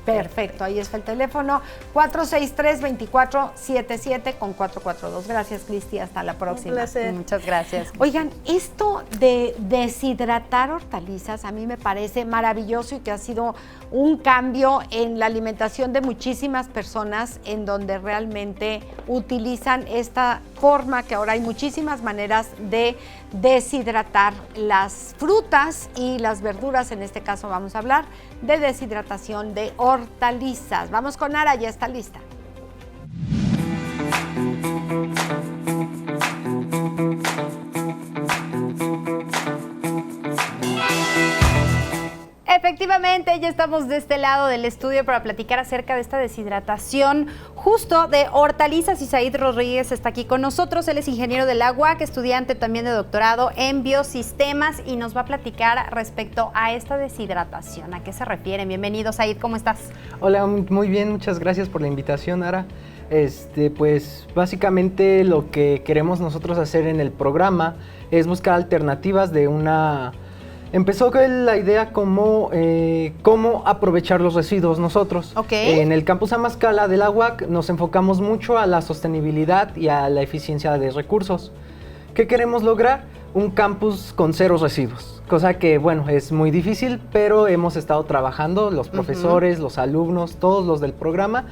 Perfecto, ahí está el teléfono, 463-2477 con 442. Gracias, Cristi, hasta la próxima. Un placer. Muchas gracias. Oigan, esto de deshidratar hortalizas a mí me parece maravilloso y que ha sido un cambio en la alimentación de muchísimas personas, en donde realmente utilizan esta forma, que ahora hay muchísimas maneras de deshidratar las frutas y las verduras. En este caso vamos a hablar de deshidratación de hortalizas. Vamos con Ara, ya está lista. Efectivamente, ya estamos de este lado del estudio para platicar acerca de esta deshidratación justo de hortalizas, y Said Rodríguez está aquí con nosotros. Él es ingeniero del agua, estudiante también de doctorado en biosistemas, y nos va a platicar respecto a esta deshidratación. ¿A qué se refiere? Bienvenido, Said, ¿cómo estás? Hola, muy bien, muchas gracias por la invitación, Ara. Pues básicamente lo que queremos nosotros hacer en el programa es buscar alternativas de una... Empezó la idea como cómo aprovechar los residuos nosotros. Okay. En el campus Amazcala de la UAC nos enfocamos mucho a la sostenibilidad y a la eficiencia de recursos. ¿Qué queremos lograr? Un campus con 0 residuos, cosa que, bueno, es muy difícil, pero hemos estado trabajando, los profesores, los alumnos, todos los del programa,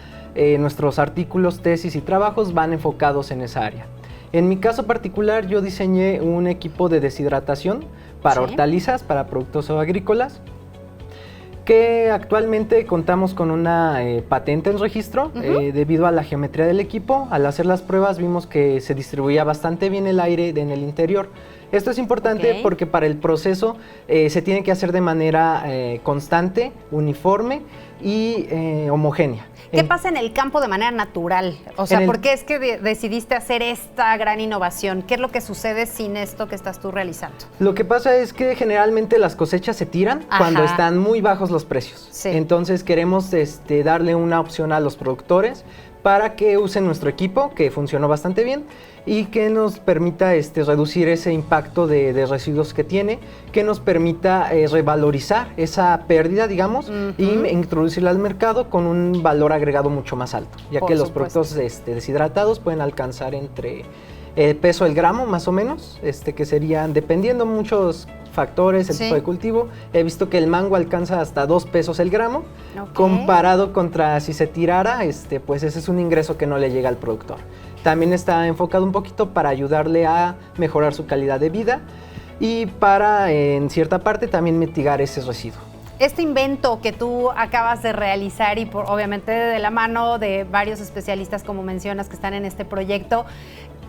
nuestros artículos, tesis y trabajos van enfocados en esa área. En mi caso particular, yo diseñé un equipo de deshidratación para hortalizas, para productos agrícolas, que actualmente contamos con una patente en registro debido a la geometría del equipo. Al hacer las pruebas vimos que se distribuía bastante bien el aire en el interior. Esto es importante porque para el proceso se tiene que hacer de manera constante, uniforme y homogénea. ¿Qué pasa en el campo de manera natural? O sea, ¿por qué es que decidiste hacer esta gran innovación? ¿Qué es lo que sucede sin esto que estás tú realizando? Lo que pasa es que generalmente las cosechas se tiran cuando están muy bajos los precios. Sí. Entonces queremos darle una opción a los productores para que usen nuestro equipo, que funcionó bastante bien, y que nos permita reducir ese impacto de residuos que tiene, que nos permita revalorizar esa pérdida, digamos, y introducirla al mercado con un valor agregado mucho más alto, ya que los productos deshidratados pueden alcanzar entre peso el gramo, más o menos, que serían, dependiendo muchos factores, el tipo de cultivo. He visto que el mango alcanza hasta 2 pesos el gramo, comparado contra si se tirara, pues ese es un ingreso que no le llega al productor. También está enfocado un poquito para ayudarle a mejorar su calidad de vida y para, en cierta parte, también mitigar ese residuo. Este invento que tú acabas de realizar, y obviamente de la mano de varios especialistas, como mencionas, que están en este proyecto,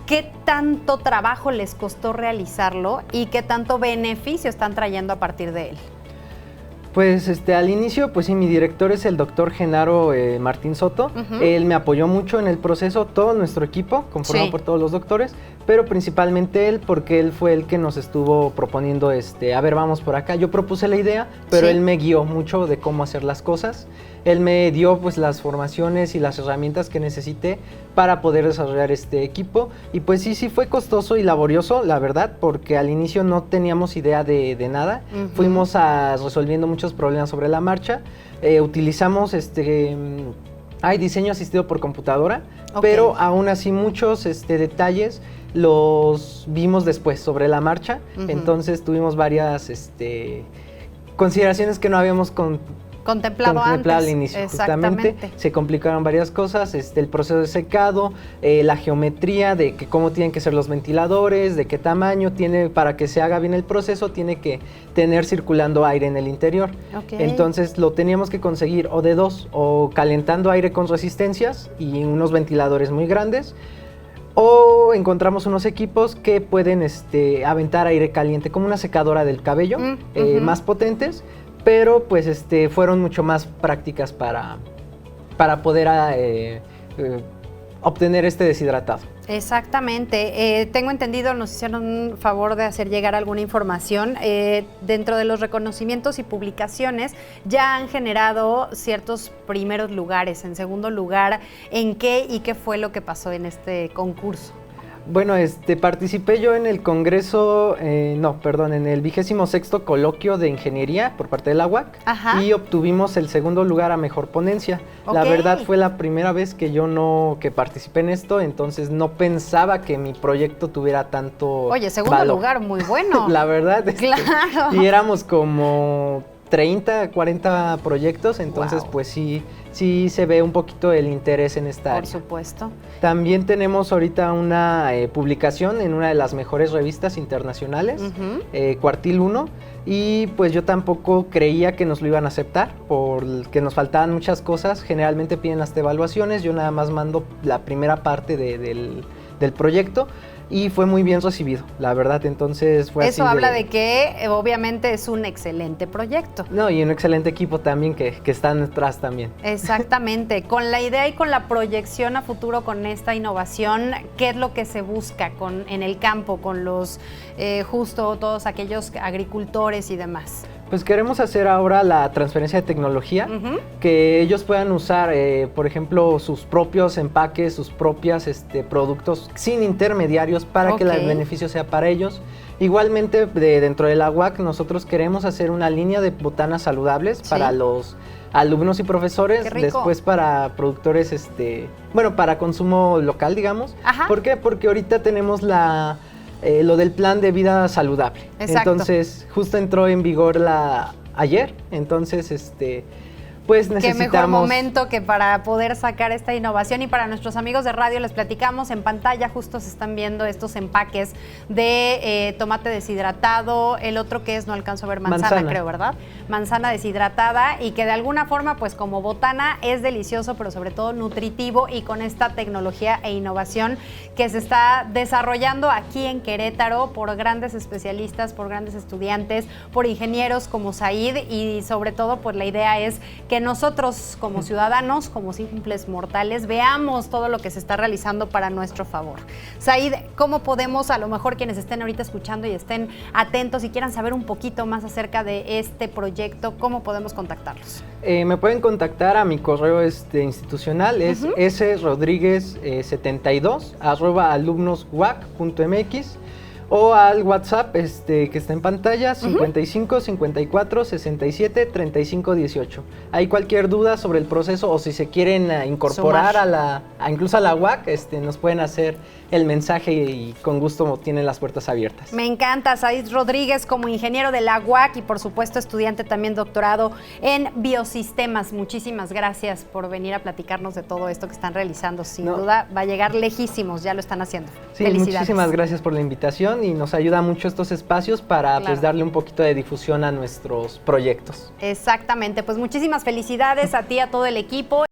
¿qué tanto trabajo les costó realizarlo y qué tanto beneficio están trayendo a partir de él? Pues al inicio, pues sí, mi director es el doctor Genaro Martín Soto. Él me apoyó mucho en el proceso, todo nuestro equipo, conformado por todos los doctores, pero principalmente él, porque él fue el que nos estuvo proponiendo, a ver, vamos por acá. Yo propuse la idea, pero él me guió mucho de cómo hacer las cosas. Él me dio pues las formaciones y las herramientas que necesité para poder desarrollar este equipo. Y pues sí fue costoso y laborioso, la verdad, porque al inicio no teníamos idea de nada. Fuimos resolviendo muchos problemas sobre la marcha. Utilizamos hay diseño asistido por computadora, pero aún así muchos detalles los vimos después sobre la marcha. Entonces tuvimos varias consideraciones que no habíamos contemplado antes. Al inicio, justamente. Se complicaron varias cosas, el proceso de secado, la geometría de que cómo tienen que ser los ventiladores, de qué tamaño tiene, para que se haga bien el proceso, tiene que tener circulando aire en el interior. Entonces lo teníamos que conseguir o de 2, o calentando aire con resistencias y unos ventiladores muy grandes, o encontramos unos equipos que pueden aventar aire caliente, como una secadora del cabello, más potentes, pero pues fueron mucho más prácticas para poder obtener este deshidratado. Exactamente. Tengo entendido, nos hicieron un favor de hacer llegar alguna información. Dentro de los reconocimientos y publicaciones ya han generado ciertos primeros lugares. En segundo lugar, ¿en qué y qué fue lo que pasó en este concurso? Bueno, participé yo en el congreso, en el 26º coloquio de ingeniería por parte de la UAC y obtuvimos el segundo lugar a mejor ponencia. La verdad fue la primera vez que que participé en esto, entonces no pensaba que mi proyecto tuviera tanto Oye, segundo valor. Lugar, muy bueno. La verdad, claro. Y éramos como 30, 40 proyectos, entonces pues sí se ve un poquito el interés en esta área. Por supuesto. También tenemos ahorita una publicación en una de las mejores revistas internacionales, Cuartil 1, y pues yo tampoco creía que nos lo iban a aceptar porque nos faltaban muchas cosas. Generalmente piden las evaluaciones, yo nada más mando la primera parte del proyecto y fue muy bien recibido, la verdad, entonces fue Eso habla de que obviamente es un excelente proyecto. No, y un excelente equipo también que están detrás también. Exactamente, con la idea y con la proyección a futuro con esta innovación, ¿qué es lo que se busca en el campo, con los justo todos aquellos agricultores y demás? Pues queremos hacer ahora la transferencia de tecnología, que ellos puedan usar, por ejemplo, sus propios empaques, sus propios productos sin intermediarios para que el beneficio sea para ellos. Igualmente, dentro de la UAC, nosotros queremos hacer una línea de botanas saludables para los alumnos y profesores, después para productores, para consumo local, digamos. Ajá. ¿Por qué? Porque ahorita tenemos lo del plan de vida saludable. Exacto. Entonces, justo entró en vigor ayer, entonces, pues necesitamos... Qué mejor momento que para poder sacar esta innovación. Y para nuestros amigos de radio les platicamos, en pantalla justo se están viendo estos empaques de tomate deshidratado, el otro que es, no alcanzo a ver, manzana creo, ¿verdad? Manzana deshidratada, y que de alguna forma, pues como botana, es delicioso, pero sobre todo nutritivo, y con esta tecnología e innovación que se está desarrollando aquí en Querétaro por grandes especialistas, por grandes estudiantes, por ingenieros como Said, y sobre todo pues la idea es que nosotros como ciudadanos, como simples mortales, veamos todo lo que se está realizando para nuestro favor. Said, ¿cómo podemos, a lo mejor quienes estén ahorita escuchando y estén atentos y quieran saber un poquito más acerca de este proyecto, cómo podemos contactarlos? Me pueden contactar a mi correo institucional, es srodriguez72@alumnosuac.mx, o al WhatsApp que está en pantalla, 55 54 67 35 18. Hay cualquier duda sobre el proceso, o si se quieren incorporar incluso a la UAC, nos pueden hacer el mensaje y con gusto tienen las puertas abiertas. Me encanta. Said Rodríguez, como ingeniero de la UAC y por supuesto estudiante también doctorado en biosistemas. Muchísimas gracias por venir a platicarnos de todo esto que están realizando. Sin duda va a llegar lejísimos, ya lo están haciendo. Sí, muchísimas gracias por la invitación, y nos ayuda mucho estos espacios para pues darle un poquito de difusión a nuestros proyectos. Exactamente, pues muchísimas felicidades a ti y a todo el equipo.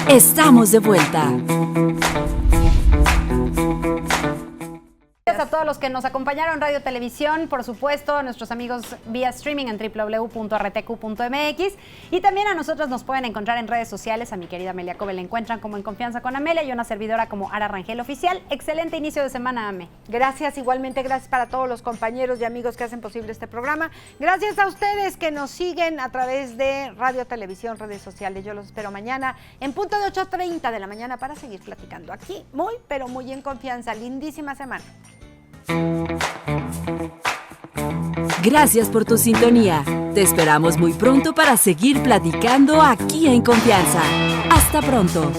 Estamos de vuelta. Gracias a todos los que nos acompañaron en Radio Televisión, por supuesto, a nuestros amigos vía streaming en www.rtq.mx, y también a nosotros nos pueden encontrar en redes sociales. A mi querida Amelia Cove la encuentran como En Confianza con Amelia, y una servidora como Ara Rangel Oficial. Excelente inicio de semana, Ame. Gracias, igualmente gracias para todos los compañeros y amigos que hacen posible este programa. Gracias a ustedes que nos siguen a través de Radio Televisión, redes sociales. Yo los espero mañana en punto de 8:30 de la mañana para seguir platicando aquí, muy, pero muy en confianza. Lindísima semana. Gracias por tu sintonía. Te esperamos muy pronto para seguir platicando aquí en Confianza. Hasta pronto.